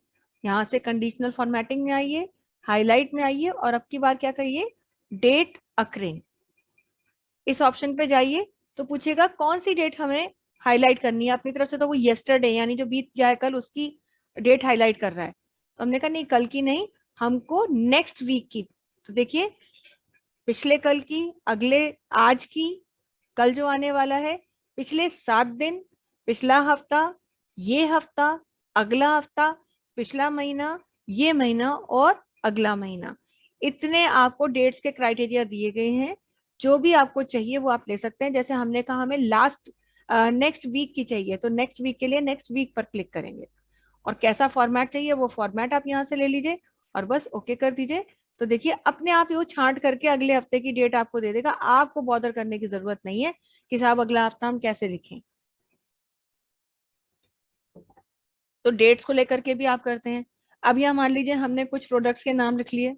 यहाँ से कंडीशनल फॉर्मेटिंग में आइए, हाईलाइट में आइए, और अब की बार क्या करिए, डेट अकरिंग, इस ऑप्शन पे जाइए। तो पूछेगा कौन सी डेट हमें हाईलाइट करनी है अपनी तरफ से, तो वो येस्टरडे यानी जो बीत गया है कल उसकी डेट हाईलाइट कर रहा है। तो हमने कहा नहीं कल की नहीं, हमको नेक्स्ट वीक की। तो देखिए पिछले कल की, अगले आज की, कल जो आने वाला है, पिछले 7 दिन, पिछला हफ्ता, ये हफ्ता, अगला हफ्ता, पिछला महीना, ये महीना और अगला महीना। इतने आपको डेट्स के क्राइटेरिया दिए गए हैं। जो भी आपको चाहिए वो आप ले सकते हैं। जैसे हमने कहा हमें लास्ट नेक्स्ट वीक की चाहिए, तो नेक्स्ट वीक के लिए नेक्स्ट वीक पर क्लिक करेंगे और कैसा फॉर्मेट चाहिए वो फॉर्मेट आप यहाँ से ले लीजिए और बस ओके कर दीजिए। तो देखिए अपने आप ही वो छांट करके अगले हफ्ते की डेट आपको दे देगा, आपको बॉदर करने की जरूरत नहीं है कि साहब अगला हफ्ता हम कैसे लिखें। तो डेट्स को लेकर के भी आप करते हैं। अब यहाँ मान लीजिए हमने कुछ प्रोडक्ट्स के नाम लिख लिए,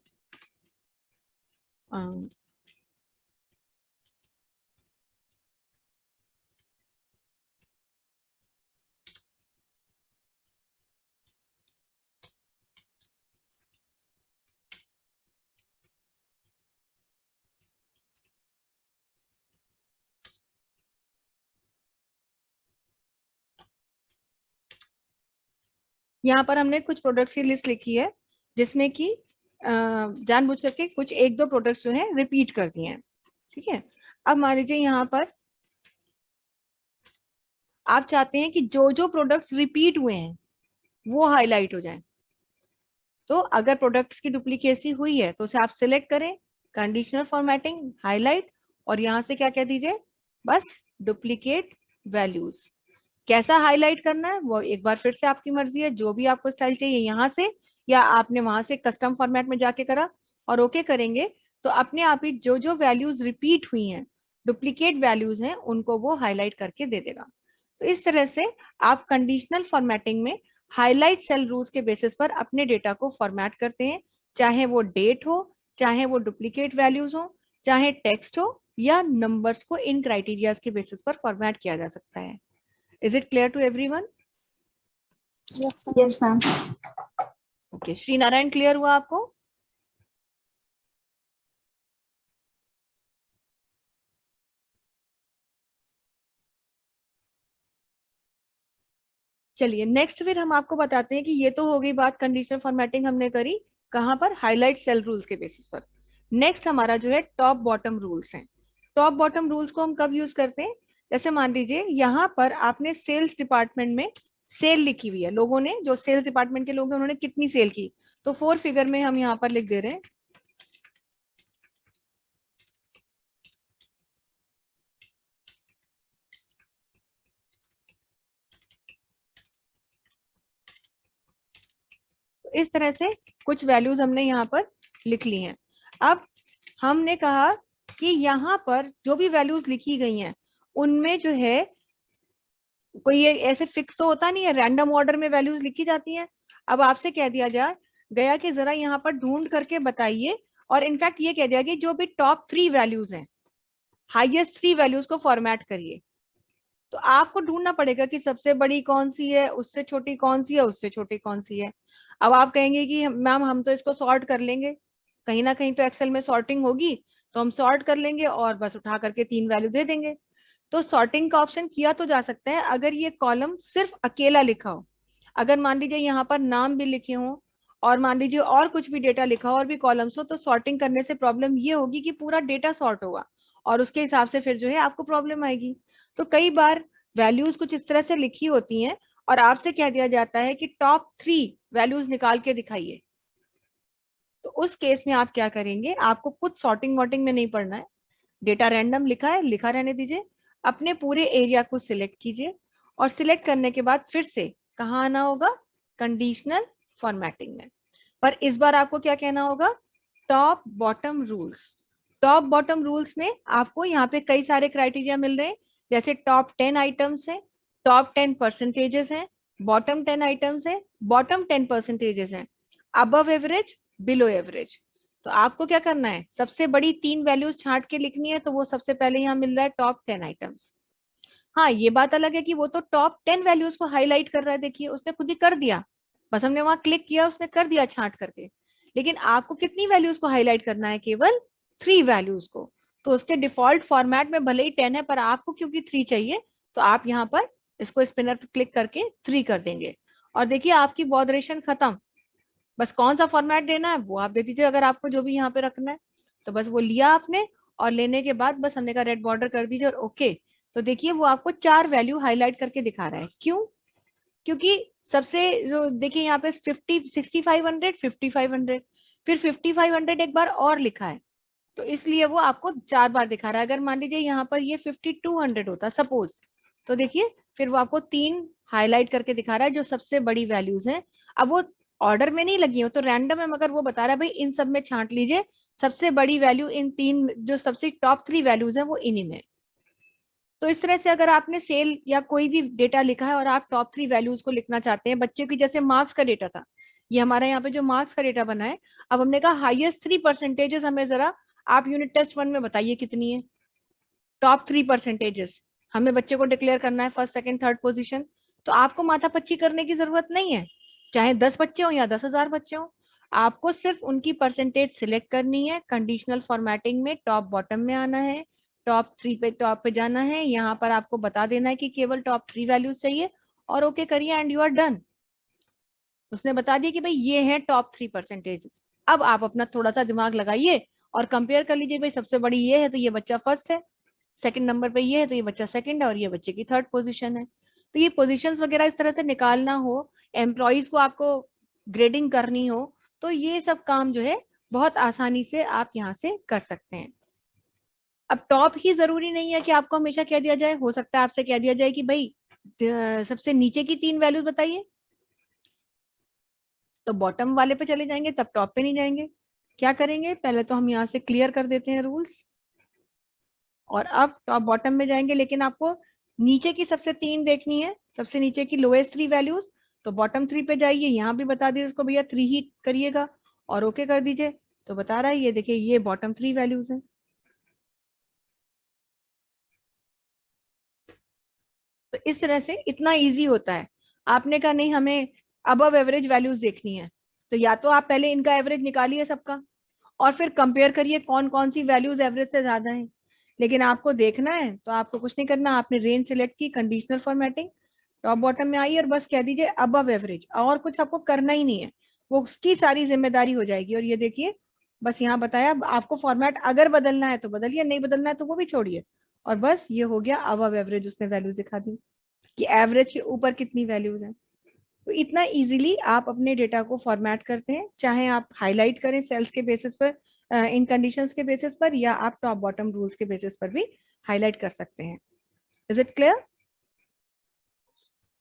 यहाँ पर हमने कुछ प्रोडक्ट्स की लिस्ट लिखी है जिसमें कि जानबूझ करके कुछ एक दो प्रोडक्ट्स जो है रिपीट कर दिए हैं। ठीक है, अब मान लीजिए यहाँ पर आप चाहते हैं कि जो जो प्रोडक्ट्स रिपीट हुए हैं वो हाईलाइट हो जाए। तो अगर प्रोडक्ट्स की डुप्लीकेसी हुई है तो उसे आप सिलेक्ट करें, कंडीशनल फॉर्मेटिंग, हाईलाइट, और यहाँ से क्या कह दीजिए, बस डुप्लीकेट वैल्यूज। कैसा हाईलाइट करना है वो एक बार फिर से आपकी मर्जी है, जो भी आपको स्टाइल चाहिए यहाँ से, या आपने वहां से कस्टम फॉर्मेट में जाके करा और ओके करेंगे तो अपने आप ही जो जो वैल्यूज रिपीट हुई हैं, डुप्लीकेट वैल्यूज हैं, उनको वो हाईलाइट करके दे देगा। तो इस तरह से आप कंडीशनल फॉर्मेटिंग में हाईलाइट सेल रूल्स के बेसिस पर अपने डेटा को फॉर्मेट करते हैं, चाहे वो डेट हो, चाहे वो डुप्लीकेट वैल्यूज हो, चाहे टेक्स्ट हो, या नंबर्स को इन क्राइटेरियाज के बेसिस पर फॉर्मेट किया जा सकता है। Is it clear to everyone? Yes, ma'am. Okay, Shri Narayan clear हुआ आपको? चलिए नेक्स्ट फिर हम आपको बताते हैं कि ये तो हो गई बात, कंडीशनल फॉर्मेटिंग हमने करी कहाँ पर, हाईलाइट सेल रूल्स के बेसिस पर। नेक्स्ट हमारा जो है टॉप बॉटम रूल्स हैं। टॉप बॉटम रूल्स को हम कब यूज करते हैं, जैसे मान लीजिए यहाँ पर आपने सेल्स डिपार्टमेंट में सेल लिखी हुई है, लोगों ने, जो सेल्स डिपार्टमेंट के लोग हैं उन्होंने कितनी सेल की, तो 4 फिगर में हम यहाँ पर लिख दे रहे हैं इस तरह से कुछ वैल्यूज हमने यहाँ पर लिख ली हैं। अब हमने कहा कि यहाँ पर जो भी वैल्यूज लिखी गई हैं उनमें जो है कोई ये ऐसे फिक्स तो होता नहीं है, रैंडम ऑर्डर में वैल्यूज लिखी जाती हैं। अब आपसे कह दिया जाए गया कि जरा यहाँ पर ढूंढ करके बताइए, और इनफैक्ट ये कह दिया कि जो भी टॉप 3 वैल्यूज हैं, हाईएस्ट 3 वैल्यूज को फॉर्मेट करिए। तो आपको ढूंढना पड़ेगा कि सबसे बड़ी कौन सी है, उससे छोटी कौन सी है, उससे छोटी कौन सी है। अब आप कहेंगे कि मैम हम तो इसको सॉर्ट कर लेंगे, कहीं ना कहीं तो एक्सेल में सॉर्टिंग होगी, तो हम सॉर्ट कर लेंगे और बस उठा करके 3 वैल्यू दे देंगे। तो सॉर्टिंग का ऑप्शन किया तो जा सकता है अगर ये कॉलम सिर्फ अकेला लिखा हो। अगर मान लीजिए यहाँ पर नाम भी लिखे हो और मान लीजिए और कुछ भी डेटा लिखा हो और भी कॉलम्स हो, तो सॉर्टिंग करने से प्रॉब्लम ये होगी कि पूरा डेटा सॉर्ट होगा और उसके हिसाब से फिर जो है आपको प्रॉब्लम आएगी। तो कई बार वैल्यूज कुछ इस तरह से लिखी होती हैं और आपसे कह दिया जाता है कि टॉप 3 वैल्यूज निकाल के दिखाइए। तो उस केस में आप क्या करेंगे, आपको कुछ सॉर्टिंग वॉटिंग में नहीं पड़ना है, डेटा रैंडम लिखा है लिखा रहने दीजिए, अपने पूरे एरिया को सिलेक्ट कीजिए और सिलेक्ट करने के बाद फिर से कहाँ आना होगा, कंडीशनल फॉर्मेटिंग में। पर इस बार आपको क्या कहना होगा, top bottom rules. Top bottom rules में आपको यहाँ पे कई सारे क्राइटेरिया मिल रहे हैं, जैसे टॉप 10 आइटम्स है, टॉप 10 परसेंटेजेस है, बॉटम 10 आइटम्स है, बॉटम 10 परसेंटेजेस है, अबव एवरेज, बिलो एवरेज। तो आपको क्या करना है, सबसे बड़ी 3 वैल्यूज छांट के लिखनी है, तो वो सबसे पहले यहाँ मिल रहा है टॉप 10 आइटम्स। हाँ ये बात अलग है कि वो तो टॉप 10 वैल्यूज को हाईलाइट कर रहा है, देखिए उसने खुद ही कर दिया, बस हमने वहां क्लिक किया उसने कर दिया छांट करके। लेकिन आपको कितनी वैल्यूज को हाईलाइट करना है, केवल 3 वैल्यूज को। तो उसके डिफॉल्ट फॉर्मेट में भले ही 10 है पर आपको क्योंकि 3 चाहिए तो आप यहाँ पर इसको स्पिनर पे क्लिक करके 3 कर देंगे और देखिए आपकी बॉडरेशन खत्म। बस कौन सा फॉर्मेट देना है वो आप दे दीजिए, अगर आपको जो भी यहाँ पे रखना है। तो बस वो लिया आपने और लेने के बाद बस हमने कहा रेड बॉर्डर कर दीजिए और ओके। तो देखिए वो आपको 4 वैल्यू हाईलाइट करके दिखा रहा है। क्यों? क्योंकि सबसे जो देखिए यहाँ पे 6500 5500 फिर 5500 एक बार और लिखा है, तो इसलिए वो आपको 4 बार दिखा रहा है। अगर मान लीजिए यहाँ पर ये 5200 होता सपोज, तो देखिए फिर वो आपको 3 हाईलाइट करके दिखा रहा है जो सबसे बड़ी वैल्यूज हैं। अब वो ऑर्डर में नहीं लगी हो तो रैंडम है, मगर वो बता रहा है भाई इन सब में छांट लीजिए, सबसे बड़ी वैल्यू इन 3 जो सबसे टॉप 3 वैल्यूज है वो इन्हीं में। तो इस तरह से अगर आपने सेल या कोई भी डेटा लिखा है और आप टॉप 3 वैल्यूज को लिखना चाहते हैं, बच्चों की जैसे मार्क्स का डेटा था, ये हमारा यहाँ पे जो मार्क्स का डेटा बना है, अब हमने कहा हाईएस्ट 3 परसेंटेजेस हमें जरा आप यूनिट टेस्ट 1 में बताइए कितनी है टॉप 3 परसेंटेजेस। हमें बच्चे को डिक्लेयर करना है फर्स्ट सेकंड थर्ड पोजीशन। तो आपको माथापच्ची करने की जरूरत नहीं है, चाहे 10 बच्चे हो या 10,000 बच्चे हो, आपको सिर्फ उनकी परसेंटेज सिलेक्ट करनी है, कंडीशनल फॉर्मेटिंग में टॉप बॉटम में आना है, टॉप पे जाना है, यहाँ पर आपको बता देना है कि केवल टॉप 3 वैल्यूज चाहिए और ओके करिए एंड यू आर डन। उसने बता दिया कि भाई ये है टॉप 3 परसेंटेज। अब आप अपना थोड़ा सा दिमाग लगाइए और कंपेयर कर लीजिए, भाई सबसे बड़ी ये है तो ये बच्चा फर्स्ट है, सेकंड नंबर पे ये है तो ये बच्चा सेकंड है और ये बच्चे की थर्ड पोजीशन है। तो ये पोजीशंस वगैरह इस तरह से निकालना हो, एम्प्लॉयज को आपको ग्रेडिंग करनी हो, तो ये सब काम जो है बहुत आसानी से आप यहाँ से कर सकते हैं। अब टॉप ही जरूरी नहीं है कि आपको हमेशा कह दिया जाए, हो सकता है आपसे कह दिया जाए कि भाई सबसे नीचे की 3 वैल्यूज बताइए, तो बॉटम वाले पे चले जाएंगे, तब टॉप पे नहीं जाएंगे। क्या करेंगे, पहले तो हम यहाँ से क्लियर कर देते हैं रूल्स और अब टॉप बॉटम में जाएंगे, लेकिन आपको नीचे की सबसे 3 देखनी है, सबसे नीचे की लोएस्ट 3 वैल्यूज। तो बॉटम 3 पे जाइए, यहाँ भी बता दीजिए उसको भैया 3 ही करिएगा और ओके कर दीजिए। तो बता रहा है ये देखिए ये बॉटम 3 वैल्यूज है। तो इस तरह से इतना इजी होता है। आपने कहा नहीं हमें अबव एवरेज वैल्यूज देखनी है, तो या तो आप पहले इनका एवरेज निकालिए सबका और फिर कंपेयर करिए कौन कौन सी वैल्यूज एवरेज से ज्यादा हैं। लेकिन आपको देखना है तो आपको कुछ नहीं करना, आपने रेंज सिलेक्ट की, कंडीशनल फॉर्मेटिंग, टॉप बॉटम में आई और बस कह दीजिए अबव एवरेज, और कुछ आपको करना ही नहीं है, वो उसकी सारी जिम्मेदारी हो जाएगी। और ये देखिए बस यहाँ बताया, आपको फॉर्मेट अगर बदलना है तो बदलिए, नहीं बदलना है तो वो भी छोड़िए। और बस ये हो गया अबव एवरेज, उसने वैल्यूज दिखा दी कि एवरेज के ऊपर कितनी वैल्यूज हैं। तो इतना इजीली आप अपने डेटा को फॉर्मेट करते हैं, चाहे आप हाईलाइट करें सेल्स के बेसिस पर, इन कंडीशंस के बेसिस पर, या आप टॉप बॉटम रूल्स के बेसिस पर भी हाईलाइट कर सकते हैं। Is it clear?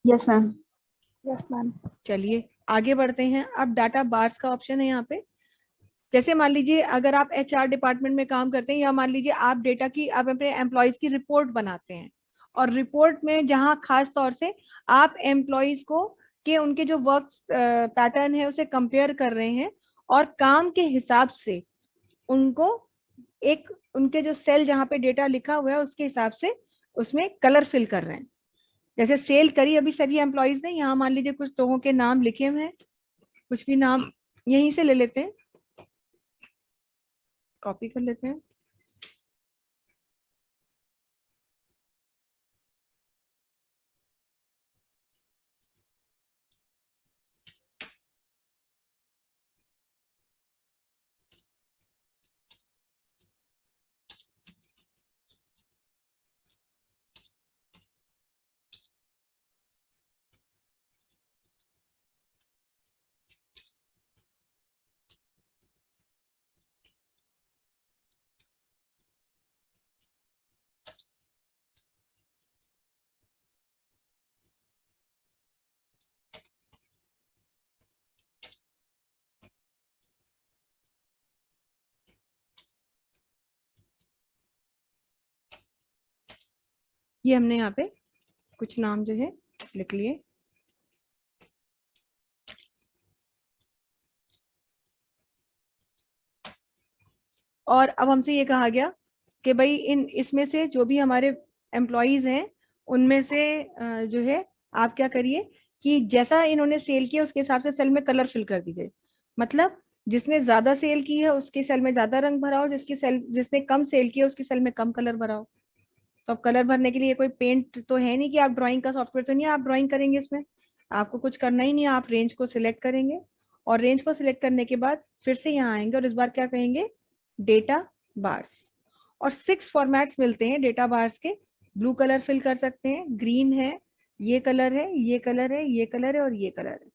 Yes ma'am. Yes ma'am. चलिए आगे बढ़ते हैं। अब डाटा बार्स का ऑप्शन है यहाँ पे। जैसे मान लीजिए अगर आप एचआर डिपार्टमेंट में काम करते हैं, या मान लीजिए आप डेटा की, आप अपने एम्प्लॉयज की रिपोर्ट बनाते हैं, और रिपोर्ट में जहाँ खास तौर से आप एम्प्लॉयज को के उनके जो वर्क पैटर्न है उसे कंपेयर कर रहे हैं और काम के हिसाब से उनको एक, उनके जो सेल जहाँ पे डेटा लिखा हुआ है उसके हिसाब से उसमें कलर फिल कर रहे हैं। जैसे सेल करी अभी सभी एम्प्लॉयज ने, यहाँ मान लीजिए कुछ लोगों के नाम लिखे हुए हैं, कुछ भी नाम यहीं से ले लेते हैं, कॉपी कर लेते हैं। ये हमने यहाँ पे कुछ नाम जो है लिख लिए। और अब हमसे ये कहा गया कि भाई इन इसमें से जो भी हमारे एम्प्लॉयज हैं उनमें से जो है आप क्या करिए कि जैसा इन्होंने सेल किया उसके हिसाब से सेल में कलर फिल कर दीजिए। मतलब जिसने ज्यादा सेल की है उसके सेल में ज्यादा रंग भरा हो, जिसने कम सेल किया उसकी सेल में कम कलर भरा हो। तो अब कलर भरने के लिए कोई पेंट तो है नहीं कि आप ड्राइंग का सॉफ्टवेयर तो नहीं आप ड्राइंग करेंगे इसमें, आपको कुछ करना ही नहीं है। आप रेंज को सिलेक्ट करेंगे और रेंज को सिलेक्ट करने के बाद फिर से यहाँ आएंगे और इस बार क्या कहेंगे, डेटा बार्स। और 6 फॉर्मेट्स मिलते हैं डेटा बार्स के। ब्लू कलर फिल कर सकते हैं, ग्रीन है, ये कलर है, ये कलर है, ये कलर है और ये कलर है।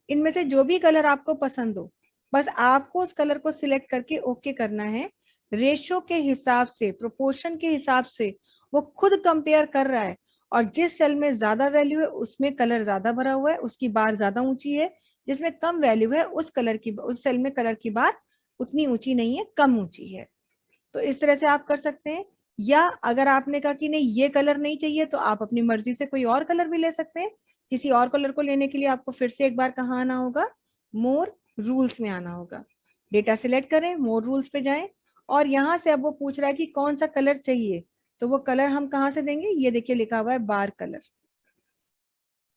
इनमें से जो भी कलर आपको पसंद हो, बस आपको उस कलर को सिलेक्ट करके ओके करना है। रेशो के हिसाब से, प्रोपोर्शन के हिसाब से वो खुद कंपेयर कर रहा है, और जिस सेल में ज्यादा वैल्यू है उसमें कलर ज्यादा भरा हुआ है, उसकी बार ज्यादा ऊंची है। जिसमें कम वैल्यू है उस कलर की, उस सेल में कलर की बार उतनी ऊंची नहीं है, कम ऊंची है। तो इस तरह से आप कर सकते हैं। या अगर आपने कहा कि नहीं ये कलर नहीं चाहिए, तो आप अपनी मर्जी से कोई और कलर भी ले सकते हैं। किसी और कलर को लेने के लिए आपको फिर से एक बार कहाँ आना होगा, मोर रूल्स में आना होगा। डेटा सिलेक्ट करें, मोर रूल्स पे जाएं, और यहाँ से अब वो पूछ रहा है कि कौन सा कलर चाहिए। तो वो कलर हम कहाँ से देंगे, ये देखिए लिखा हुआ है बार कलर।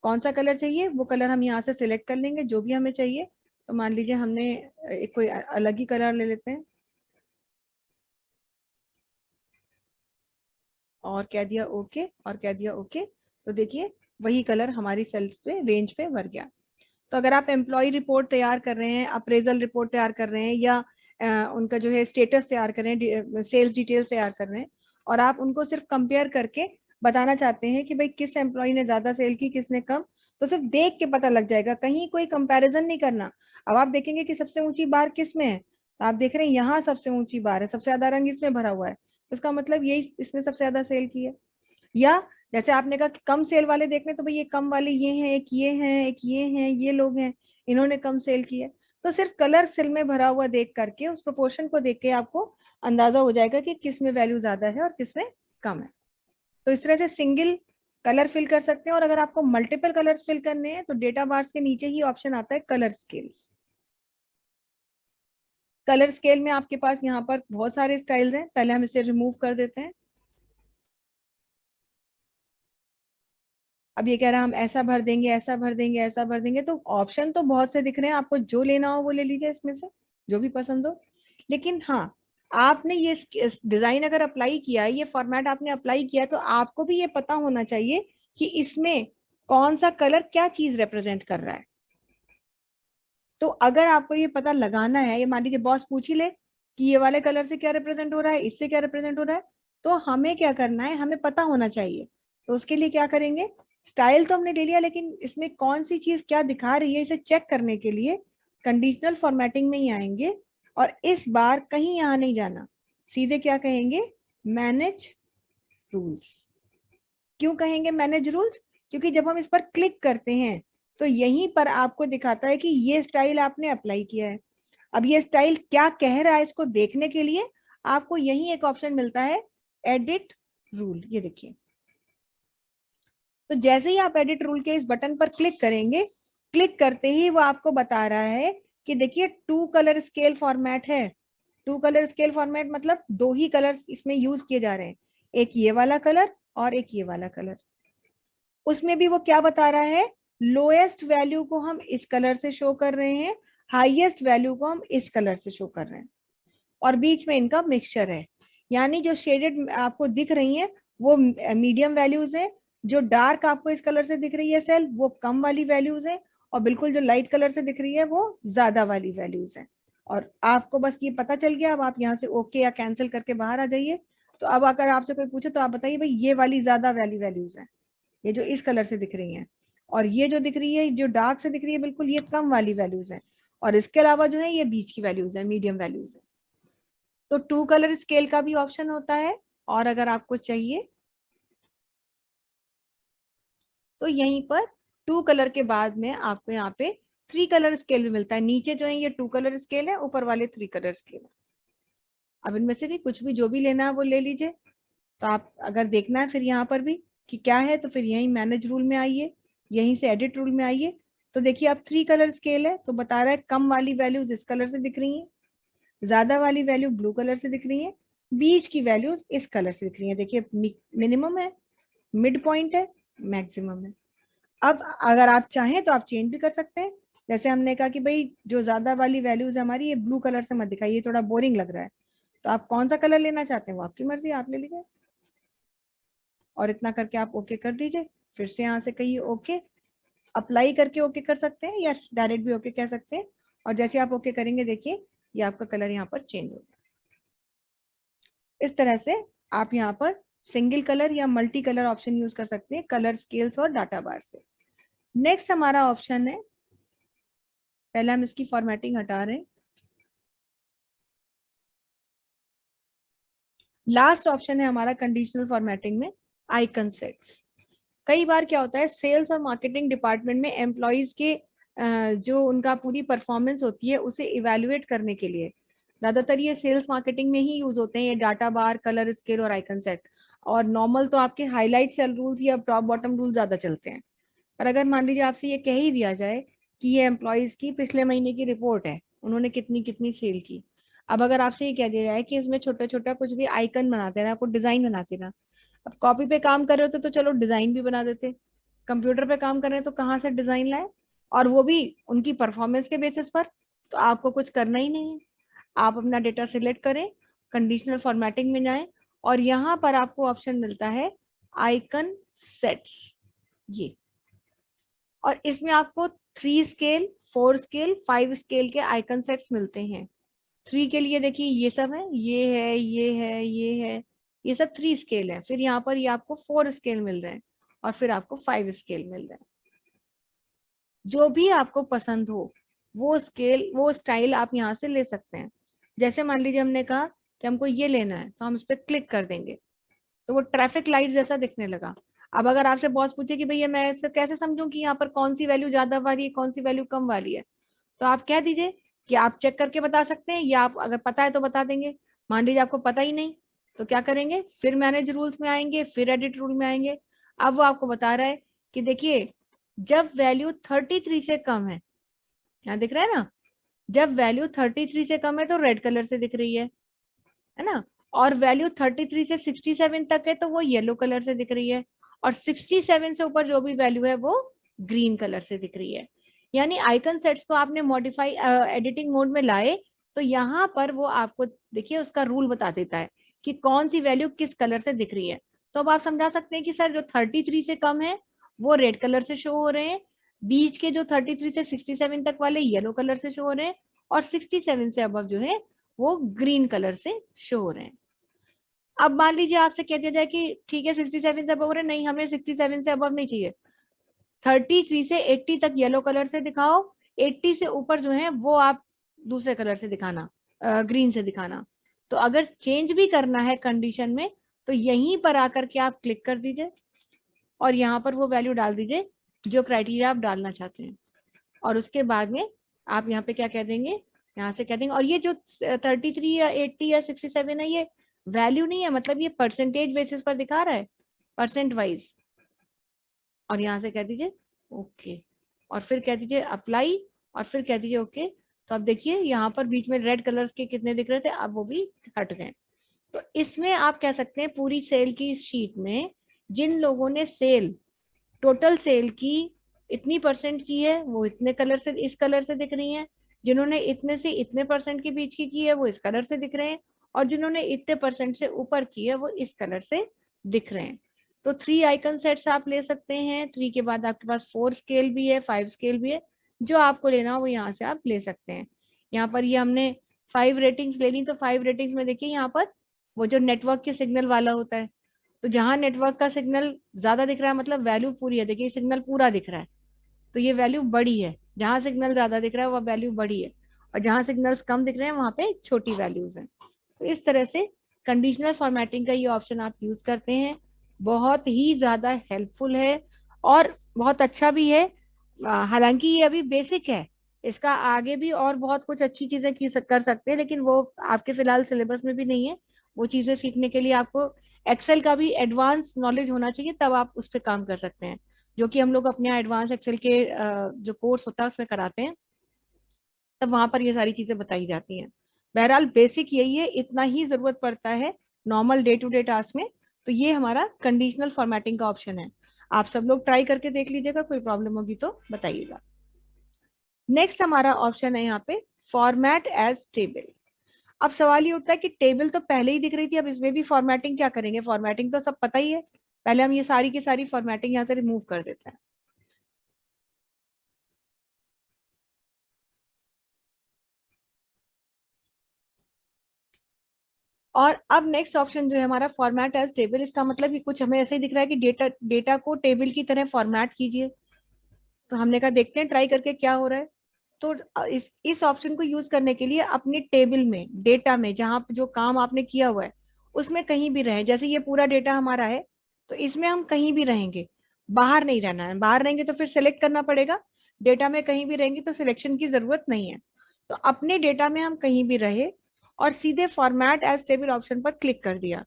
कौन सा कलर चाहिए वो कलर हम यहाँ से सिलेक्ट कर लेंगे, जो भी हमें चाहिए। तो मान लीजिए हमने एक कोई अलग ही कलर ले लेते हैं, और कह दिया ओके, और कह दिया ओके। तो देखिए वही कलर हमारी सेल पे, रेंज पे भर गया। तो अगर आप एम्प्लॉय रिपोर्ट तैयार कर रहे हैं, अप्रेजल रिपोर्ट तैयार कर रहे हैं, या उनका जो है स्टेटस तैयार कर रहे हैं, सेल्स डिटेल्स तैयार कर रहे हैं, और आप उनको सिर्फ कंपेयर करके बताना चाहते हैं कि भाई किस एम्प्लॉय ने ज्यादा सेल की, किसने कम, तो सिर्फ देख के पता लग जाएगा, कहीं कोई कंपैरिजन नहीं करना। अब आप देखेंगे कि सबसे ऊंची बार किस में है, तो आप देख रहे हैं यहाँ सबसे ऊंची बार है, सबसे ज्यादा रंग इसमें भरा हुआ है, तो इसका मतलब यही इसने सबसे ज्यादा सेल की है। या जैसे आपने कहा कि कम सेल वाले देखने, तो भाई ये कम वाले ये हैं, एक ये हैं, एक ये हैं, ये लोग हैं, इन्होंने कम सेल की है। तो सिर्फ कलर सेल में भरा हुआ देख करके, उस प्रोपोर्शन को देख के आपको अंदाजा हो जाएगा कि किस में वैल्यू ज्यादा है और किस में कम है। तो इस तरह से सिंगल कलर फिल कर सकते हैं। और अगर आपको मल्टीपल कलर्स फिल करने हैं तो डेटा बार्स के नीचे ही ऑप्शन आता है कलर स्केल्स। कलर स्केल में आपके पास यहाँ पर बहुत सारे स्टाइल्स हैं, पहले हम इसे रिमूव कर देते हैं। अब ये कह रहा है हम ऐसा भर देंगे, ऐसा भर देंगे, ऐसा भर देंगे, तो ऑप्शन तो बहुत से दिख रहे हैं, आपको जो लेना हो वो ले लीजिए इसमें से, जो भी पसंद हो। लेकिन हाँ, आपने ये डिजाइन अगर अप्लाई किया है, ये फॉर्मेट आपने अप्लाई किया, तो आपको भी ये पता होना चाहिए कि इसमें कौन सा कलर क्या चीज रिप्रेजेंट कर रहा है। तो अगर आपको ये पता लगाना है, ये मान लीजिए बॉस पूछ ही ले कि ये वाले कलर से क्या रिप्रेजेंट हो रहा है, इससे क्या रिप्रेजेंट हो रहा है, तो हमें क्या करना है, हमें पता होना चाहिए। तो उसके लिए क्या करेंगे, स्टाइल तो हमने ले लिया, लेकिन इसमें कौन सी चीज क्या दिखा रही है इसे चेक करने के लिए कंडीशनल फॉर्मेटिंग में ही आएंगे। और इस बार कहीं यहाँ नहीं जाना, सीधे क्या कहेंगे, मैनेज रूल्स। क्यों कहेंगे मैनेज रूल्स, क्योंकि जब हम इस पर क्लिक करते हैं तो यहीं पर आपको दिखाता है कि ये स्टाइल आपने अप्लाई किया है। अब ये स्टाइल क्या कह रहा है इसको देखने के लिए आपको यही एक ऑप्शन मिलता है, एडिट रूल। ये देखिए, तो जैसे ही आप एडिट रूल के इस बटन पर क्लिक करेंगे, क्लिक करते ही वो आपको बता रहा है कि देखिए 2 कलर स्केल फॉर्मेट है। 2 कलर स्केल फॉर्मेट मतलब 2 ही कलर इसमें यूज किए जा रहे हैं, एक ये वाला कलर और एक ये वाला कलर। उसमें भी वो क्या बता रहा है, लोएस्ट वैल्यू को हम इस कलर से शो कर रहे हैं, हाईएस्ट वैल्यू को हम इस कलर से शो कर रहे हैं, और बीच में इनका मिक्सचर है। यानी जो शेडेड आपको दिख रही है वो मीडियम वैल्यूज है, जो डार्क आपको इस कलर से दिख रही है सेल वो कम वाली वैल्यूज है, और बिल्कुल जो लाइट कलर से दिख रही है वो ज्यादा वाली वैल्यूज है। और आपको बस ये पता चल गया, अब आप यहाँ से ओके या कैंसिल करके बाहर आ जाइए। तो अब अगर आपसे कोई पूछे तो आप बताइए भाई ये वाली ज्यादा वैल्यूज है, ये जो इस कलर से दिख रही हैं, और ये जो दिख रही है जो डार्क से दिख रही है बिल्कुल ये कम वाली वैल्यूज है, और इसके अलावा जो है ये बीच की वैल्यूज है, मीडियम वैल्यूज है। तो 2 कलर स्केल का भी ऑप्शन होता है। और अगर आपको चाहिए तो यहीं पर 2 कलर के बाद में आपको यहाँ पे 3 कलर स्केल भी मिलता है। नीचे जो है ये 2 कलर स्केल है, ऊपर वाले 3 कलर स्केल है। अब इनमें से भी कुछ भी जो भी लेना है वो ले लीजिए। तो आप अगर देखना है फिर यहाँ पर भी कि क्या है, तो फिर यहीं मैनेज रूल में आइए, यहीं से एडिट रूल में आइए। तो देखिए अब 3 कलर स्केल है, तो बता रहा है कम वाली वैल्यूज इस कलर से दिख रही है, ज्यादा वाली वैल्यू ब्लू कलर से दिख रही है, बीच की वैल्यूज इस कलर से दिख रही है। देखिए मिनिमम है, मिड पॉइंट है, मैक्सिमम है। अब अगर आप चाहें तो आप चेंज भी कर सकते हैं। जैसे हमने कहा कि भाई जो ज्यादा वाली वैल्यूज है हमारी, ये ब्लू कलर से मत दिखाइए, थोड़ा बोरिंग लग रहा है। तो आप कौन सा कलर लेना चाहते हैं वो आपकी मर्जी, आप ले लीजिए। और इतना करके आप ओके कर दीजिए। फिर से यहाँ से कहिए ओके, अप्लाई करके ओके कर सकते हैं या डायरेक्ट भी ओके कह सकते हैं। और जैसे आप ओके करेंगे देखिए ये आपका कलर यहाँ पर चेंज हो गया। इस तरह से आप यहाँ पर सिंगल कलर या मल्टी कलर ऑप्शन यूज कर सकते हैं कलर स्केल्स और डाटा बार से। नेक्स्ट हमारा ऑप्शन है, पहले हम इसकी फॉर्मेटिंग हटा रहे हैं। लास्ट ऑप्शन है हमारा कंडीशनल फॉर्मेटिंग में आइकन सेट्स। कई बार क्या होता है सेल्स और मार्केटिंग डिपार्टमेंट में एम्प्लॉयज के जो उनका पूरी परफॉर्मेंस होती है उसे इवेल्युएट करने के लिए ज्यादातर ये सेल्स मार्केटिंग में ही यूज होते हैं, ये डाटा बार, कलर स्केल और आइकन सेट। और नॉर्मल तो आपके हाईलाइट सेल रूल्स या टॉप बॉटम रूल ज्यादा चलते हैं। पर अगर मान लीजिए आपसे ये कह ही दिया जाए कि ये एम्प्लॉयज की पिछले महीने की रिपोर्ट है, उन्होंने कितनी कितनी सेल की। अब अगर आपसे ये कह दिया जाए कि इसमें छोटा छोटा कुछ भी आइकन बनाते ना, कुछ डिजाइन बनाते ना। अब कॉपी पे काम कर रहे होते तो चलो डिजाइन भी बना देते, कंप्यूटर पे काम कर रहे हैं तो कहाँ से डिजाइन लाए, और वो भी उनकी परफॉर्मेंस के बेसिस पर। तो आपको कुछ करना ही नहीं है, आप अपना डेटा सिलेक्ट करें, कंडीशनल फॉर्मेटिंग में जाएं और यहाँ पर आपको ऑप्शन मिलता है आइकन सेट्स ये। और इसमें आपको 3 स्केल, 4 स्केल, 5 स्केल के आइकन सेट्स मिलते हैं। 3 के लिए देखिए ये सब है, ये है, ये है, ये है, ये सब 3 स्केल है। फिर यहाँ पर ये आपको 4 स्केल मिल रहे हैं और फिर आपको 5 स्केल मिल रहे हैं। जो भी आपको पसंद हो वो स्केल, वो स्टाइल आप यहाँ से ले सकते हैं। जैसे मान लीजिए हमने कहा कि हमको ये लेना है तो हम इस पर क्लिक कर देंगे तो वो ट्रैफिक लाइट जैसा दिखने लगा। अब अगर आपसे बॉस पूछे कि भैया मैं इसको कैसे समझूं कि यहाँ पर कौन सी वैल्यू ज्यादा वाली है, कौन सी वैल्यू कम वाली है, तो आप कह दीजिए कि आप चेक करके बता सकते हैं, या आप अगर पता है तो बता देंगे। मान लीजिए आपको पता ही नहीं तो क्या करेंगे, फिर मैनेज रूल्स में आएंगे, फिर एडिट रूल में आएंगे। अब वो आपको बता रहा है कि देखिए जब वैल्यू 33 से कम है, यहाँ दिख रहा है ना, जब वैल्यू 33 से कम है तो रेड कलर से दिख रही है ना, और वैल्यू 33 से 67 तक है तो वो येलो कलर से दिख रही है, और 67 से ऊपर जो भी वैल्यू है वो ग्रीन कलर से दिख रही है। यानी आइकन सेट्स को आपने मॉडिफाई एडिटिंग मोड में लाए तो यहाँ पर वो आपको देखिए उसका रूल बता देता है कि कौन सी वैल्यू किस कलर से दिख रही है। तो अब आप समझा सकते हैं कि सर जो 33 से कम है वो रेड कलर से शो हो रहे हैं, बीच के जो 33 से 67 तक वाले येलो कलर से शो हो रहे हैं, और 67 से अबव जो है वो ग्रीन कलर से शो हो रहे हैं। अब मान लीजिए आपसे कह दिया जाए कि ठीक है 67 से अबव हो रहे, नहीं हमें 67 से अबव नहीं चाहिए, 33 से 80 तक येलो कलर से दिखाओ, 80 से ऊपर जो है वो आप दूसरे कलर से दिखाना, ग्रीन से दिखाना। तो अगर चेंज भी करना है कंडीशन में तो यहीं पर आकर के आप क्लिक कर दीजिए और यहाँ पर वो वैल्यू डाल दीजिए जो क्राइटेरिया आप डालना चाहते हैं, और उसके बाद में आप यहाँ पे क्या कह देंगे, यहाँ से कह देंगे। और ये जो 33 या 80 या 67 है ये वैल्यू नहीं है, मतलब ये परसेंटेज बेसिस पर दिखा रहा है, परसेंट वाइज। और यहाँ से कह दीजिए ओके, और फिर कह दीजिए अप्लाई, और फिर कह दीजिए ओके। तो अब देखिए यहाँ पर बीच में रेड कलर्स के कितने दिख रहे थे, अब वो भी हट गए। तो इसमें आप कह सकते हैं पूरी सेल की शीट में जिन लोगों ने सेल, टोटल सेल की इतनी परसेंट की है वो इतने कलर से, इस कलर से दिख रही है, जिन्होंने इतने से इतने परसेंट के बीच की है वो इस कलर से दिख रहे हैं, और जिन्होंने इतने परसेंट से ऊपर की है वो इस कलर से दिख रहे हैं। तो 3 आइकन सेट्स आप ले सकते हैं। 3 के बाद आपके पास 4 स्केल भी है, 5 स्केल भी है, जो आपको लेना हो वो यहाँ से आप ले सकते हैं। यहाँ पर ये हमने 5 रेटिंग्स ले ली, तो 5 रेटिंग्स में देखिए यहाँ पर वो जो नेटवर्क के सिग्नल वाला होता है, तो जहां नेटवर्क का सिग्नल ज्यादा दिख रहा है मतलब वैल्यू पूरी है, देखिए सिग्नल पूरा दिख रहा है तो ये वैल्यू बड़ी है, जहां सिग्नल ज्यादा दिख रहा है वह वैल्यू बड़ी है, और जहां सिग्नल्स कम दिख रहे हैं वहां पे छोटी वैल्यूज हैं। तो इस तरह से कंडीशनल फॉर्मेटिंग का ये ऑप्शन आप यूज करते हैं, बहुत ही ज्यादा हेल्पफुल है और बहुत अच्छा भी है। हालांकि ये अभी बेसिक है, इसका आगे भी और बहुत कुछ अच्छी चीजें कर सकते हैं, लेकिन वो आपके फिलहाल सिलेबस में भी नहीं है। वो चीजें सीखने के लिए आपको एक्सेल का भी एडवांस नॉलेज होना चाहिए, तब आप उस पर काम कर सकते हैं, जो कि हम लोग अपने यहाँ एडवांस एक्सेल के जो कोर्स होता है उसमें कराते हैं, तब वहां पर ये सारी चीजें बताई जाती हैं। बहरहाल बेसिक यही है, इतना ही जरूरत पड़ता है normal day to day task में। तो ये हमारा कंडीशनल फॉर्मेटिंग का ऑप्शन है, आप सब लोग ट्राई करके देख लीजिएगा, कोई प्रॉब्लम होगी तो बताइएगा। नेक्स्ट हमारा ऑप्शन है यहाँ पे फॉर्मेट एज टेबल। अब सवाल ये उठता है कि टेबल तो पहले ही दिख रही थी, अब इसमें भी फॉर्मेटिंग क्या करेंगे, फॉर्मेटिंग तो सब पता ही है, पहले हम ये सारी की सारी फॉर्मेटिंग यहाँ से रिमूव कर देते हैं। और अब नेक्स्ट ऑप्शन जो है हमारा फॉर्मेट एज टेबल, इसका मतलब कि कुछ हमें ऐसे ही दिख रहा है कि डेटा को टेबल की तरह फॉर्मेट कीजिए। तो हमने कहा देखते हैं ट्राई करके क्या हो रहा है। तो इस ऑप्शन को यूज करने के लिए अपने टेबल में, डेटा में, जहाँ जो काम आपने किया हुआ है उसमें कहीं भी रहें। जैसे ये पूरा डेटा हमारा है तो इसमें हम कहीं भी रहेंगे, बाहर नहीं रहना है। बाहर रहेंगे तो फिर सिलेक्ट करना पड़ेगा, डेटा में कहीं भी रहेंगे तो सिलेक्शन की जरूरत नहीं है। तो अपने डेटा में हम कहीं भी रहे और सीधे फॉर्मेट एज टेबल ऑप्शन पर क्लिक कर दिया।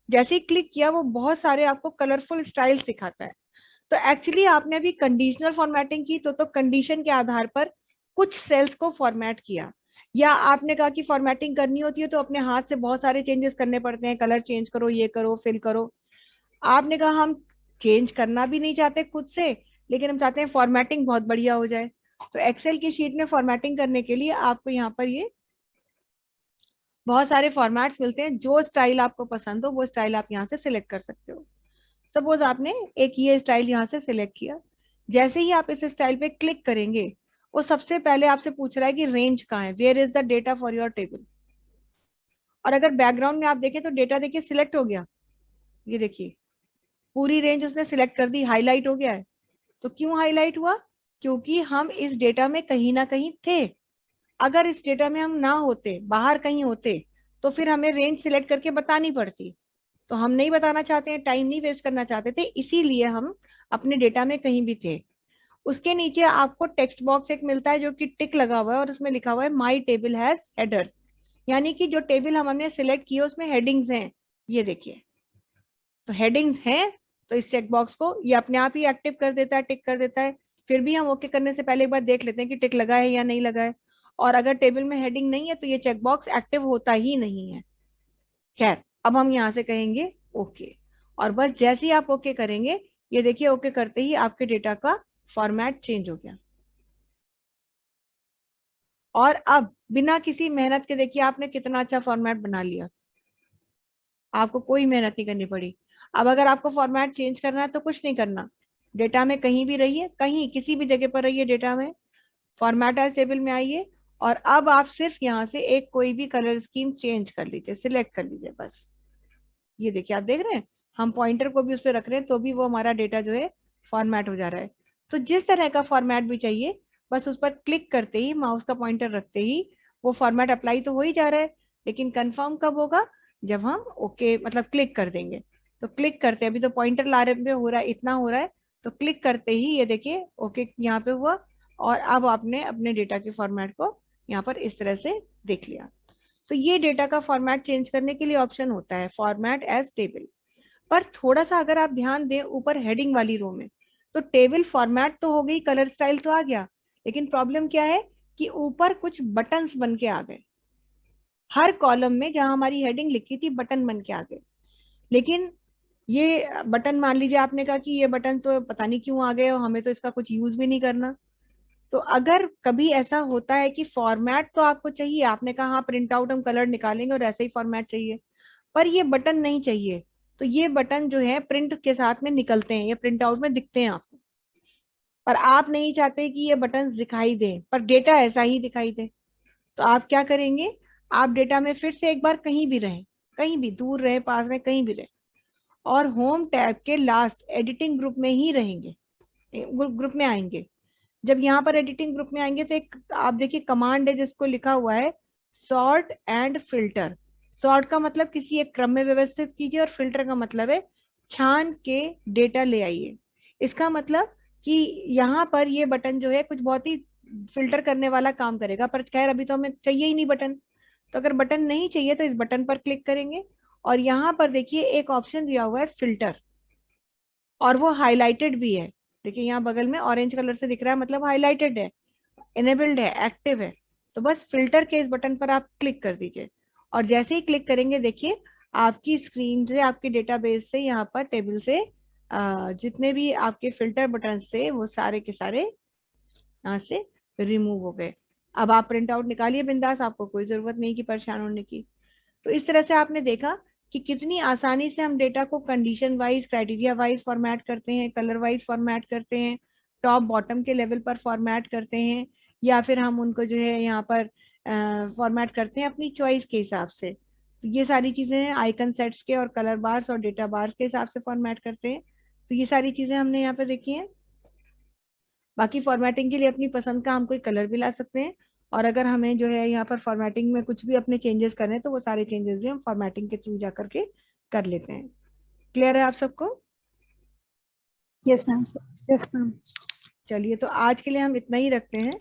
जैसे ही क्लिक किया वो बहुत सारे आपको कलरफुल स्टाइल्स दिखाता है। तो एक्चुअली आपने अभी कंडीशनल फॉर्मेटिंग की तो कंडीशन के आधार पर कुछ सेल्स को फॉर्मेट किया, या आपने कहा कि फॉर्मेटिंग करनी होती है तो अपने हाथ से बहुत सारे चेंजेस करने पड़ते हैं, कलर चेंज करो, ये करो, फिल करो। आपने कहा हम चेंज करना भी नहीं चाहते खुद से, लेकिन हम चाहते हैं फॉर्मेटिंग बहुत बढ़िया हो जाए। तो एक्सेल की शीट में फॉर्मेटिंग करने के लिए आपको यहाँ पर ये बहुत सारे फॉर्मेट्स मिलते हैं। जो स्टाइल आपको पसंद हो वो स्टाइल आप यहाँ से सिलेक्ट कर सकते हो। सपोज आपने एक ये स्टाइल यहाँ से सिलेक्ट किया, जैसे ही आप इस स्टाइल पे क्लिक करेंगे वो सबसे पहले आपसे पूछ रहा है कि रेंज कहाँ है, where is the data for your table. और अगर बैकग्राउंड में आप देखें तो डेटा देखिए सिलेक्ट हो गया, ये देखिए पूरी रेंज उसने सिलेक्ट कर दी, हाईलाइट हो गया है। तो क्यों हाईलाइट हुआ? क्योंकि हम इस डेटा में कहीं ना कहीं थे। अगर इस डेटा में हम ना होते, बाहर कहीं होते, तो फिर हमें रेंज सिलेक्ट करके बतानी पड़ती। तो हम नहीं बताना चाहते हैं, टाइम नहीं वेस्ट करना चाहते थे, इसीलिए हम अपने डेटा में कहीं भी थे। उसके नीचे आपको टेक्स्ट बॉक्स एक मिलता है जो कि टिक लगा हुआ है और उसमें लिखा हुआ है माई टेबल हैज हेडर्स, यानी कि जो टेबल हमने सिलेक्ट किया उसमें हेडिंग्स हैं। ये देखिए, तो हेडिंग्स हैं, तो इस चेक बॉक्स को ये अपने आप ही एक्टिव कर देता है, टिक कर देता है। फिर भी हम ओके करने से पहले एक बार देख लेते हैं कि टिक लगा है या नहीं लगा है। और अगर टेबल में हेडिंग नहीं है तो ये चेक बॉक्स एक्टिव होता ही नहीं है। खैर, अब हम यहाँ से कहेंगे ओके, और बस जैसे ही आप ओके करेंगे, ये देखिए ओके करते ही आपके डेटा का फॉर्मेट चेंज हो गया। और अब बिना किसी मेहनत के देखिए आपने कितना अच्छा फॉर्मेट बना लिया, आपको कोई मेहनत नहीं करनी पड़ी। अब अगर आपको फॉर्मेट चेंज करना है तो कुछ नहीं करना, डेटा में कहीं भी रहिए, कहीं किसी भी जगह पर रहिए, डेटा में फॉर्मेट एज टेबल में आइए, और अब आप सिर्फ यहाँ से एक कोई भी कलर स्कीम चेंज कर लीजिए, सिलेक्ट कर लीजिए बस। ये देखिए आप देख रहे हैं, हम पॉइंटर को भी उस पर रख रहे हैं तो भी वो हमारा डेटा जो है फॉर्मेट हो जा रहा है। तो जिस तरह का फॉर्मेट भी चाहिए, बस उस पर क्लिक करते ही, माउस का पॉइंटर रखते ही वो फॉर्मेट अप्लाई तो हो ही जा रहा है। लेकिन कंफर्म कब होगा? जब हम ओके मतलब क्लिक कर देंगे। तो क्लिक करते, अभी तो पॉइंटर ला रहे पे हो रहा है, इतना हो रहा है, तो क्लिक करते ही ये देखिए ओके यहाँ पे हुआ। और अब आपने अपने डेटा के फॉर्मेट को यहाँ पर इस तरह से देख लिया। तो ये डेटा का फॉर्मेट चेंज करने के लिए ऑप्शन होता है फॉर्मेट एज टेबल। पर थोड़ा सा अगर आप ध्यान दें ऊपर हेडिंग वाली रो में, तो टेबल फॉर्मेट तो हो गई, कलर स्टाइल तो आ गया, लेकिन प्रॉब्लम क्या है कि ऊपर कुछ बटन्स बन के आ गए। हर कॉलम में जहां हमारी हेडिंग लिखी थी बटन बन के आ गए। लेकिन ये बटन, मान लीजिए आपने कहा कि ये बटन तो पता नहीं क्यों आ गए और हमें तो इसका कुछ यूज भी नहीं करना। तो अगर कभी ऐसा होता है कि फॉर्मेट तो आपको चाहिए, आपने कहा हाँ प्रिंट आउट हम कलर निकालेंगे और ऐसे ही फॉर्मेट चाहिए, पर ये बटन नहीं चाहिए, तो ये बटन जो है प्रिंट के साथ में निकलते हैं, ये प्रिंट आउट में दिखते हैं आपको, पर आप नहीं चाहते कि ये बटन दिखाई दें, पर डेटा ऐसा ही दिखाई दे। तो आप क्या करेंगे? आप डेटा में फिर से एक बार कहीं भी रहें, कहीं भी दूर रहे, पास में, कहीं भी रहे, और होम टैब के लास्ट एडिटिंग ग्रुप में ही रहेंगे, ग्रुप में आएंगे। जब यहाँ पर एडिटिंग ग्रुप में आएंगे तो एक आप देखिए कमांड है जिसको लिखा हुआ है सॉर्ट एंड फिल्टर। सॉर्ट का मतलब किसी एक क्रम में व्यवस्थित कीजिए, और फिल्टर का मतलब है छान के डेटा ले आइए। इसका मतलब कि यहाँ पर ये बटन जो है कुछ बहुत ही फिल्टर करने वाला काम करेगा, पर खैर अभी तो हमें चाहिए ही नहीं बटन। तो अगर बटन नहीं चाहिए तो इस बटन पर क्लिक करेंगे, और यहाँ पर देखिए एक ऑप्शन दिया हुआ है फिल्टर, और वो हाईलाइटेड भी है। देखिए यहाँ बगल में ऑरेंज कलर से दिख रहा है, मतलब हाईलाइटेड है, इनेबल्ड है, एक्टिव है। तो बस फिल्टर के इस बटन पर आप क्लिक कर दीजिए, और जैसे ही क्लिक करेंगे देखिए आपकी स्क्रीन से, आपके डेटाबेस से, यहाँ पर टेबल से जितने भी आपके फिल्टर बटन थे वो सारे के सारे यहाँ से रिमूव हो गए। अब आप प्रिंट आउट निकालिए बिंदास, आपको कोई जरूरत नहीं कि परेशान होने की। तो इस तरह से आपने देखा कि कितनी आसानी से हम डेटा को condition wise, criteria wise format करते हैं, कलर वाइज फॉर्मेट करते हैं, टॉप बॉटम के लेवल पर फॉर्मेट करते हैं, या फिर हम उनको जो है यहाँ पर फॉर्मेट करते हैं अपनी चॉइस के हिसाब से। तो ये सारी चीजें हैं, आइकन सेट्स के और कलर बार्स और डेटा बार्स के हिसाब से फॉर्मेट करते हैं। तो ये सारी चीजें हमने यहाँ पे देखी हैं। बाकी फॉर्मेटिंग के लिए अपनी पसंद का हम कोई कलर भी ला सकते हैं, और अगर हमें जो है यहाँ पर फॉर्मेटिंग में कुछ भी अपने चेंजेस करने हैं तो वो सारे चेंजेस भी हम फॉर्मेटिंग के थ्रू जा करके कर लेते हैं। क्लियर है आप सबको? Yes ma'am. Yes ma'am. चलिए, तो आज के लिए हम इतना ही रखते हैं।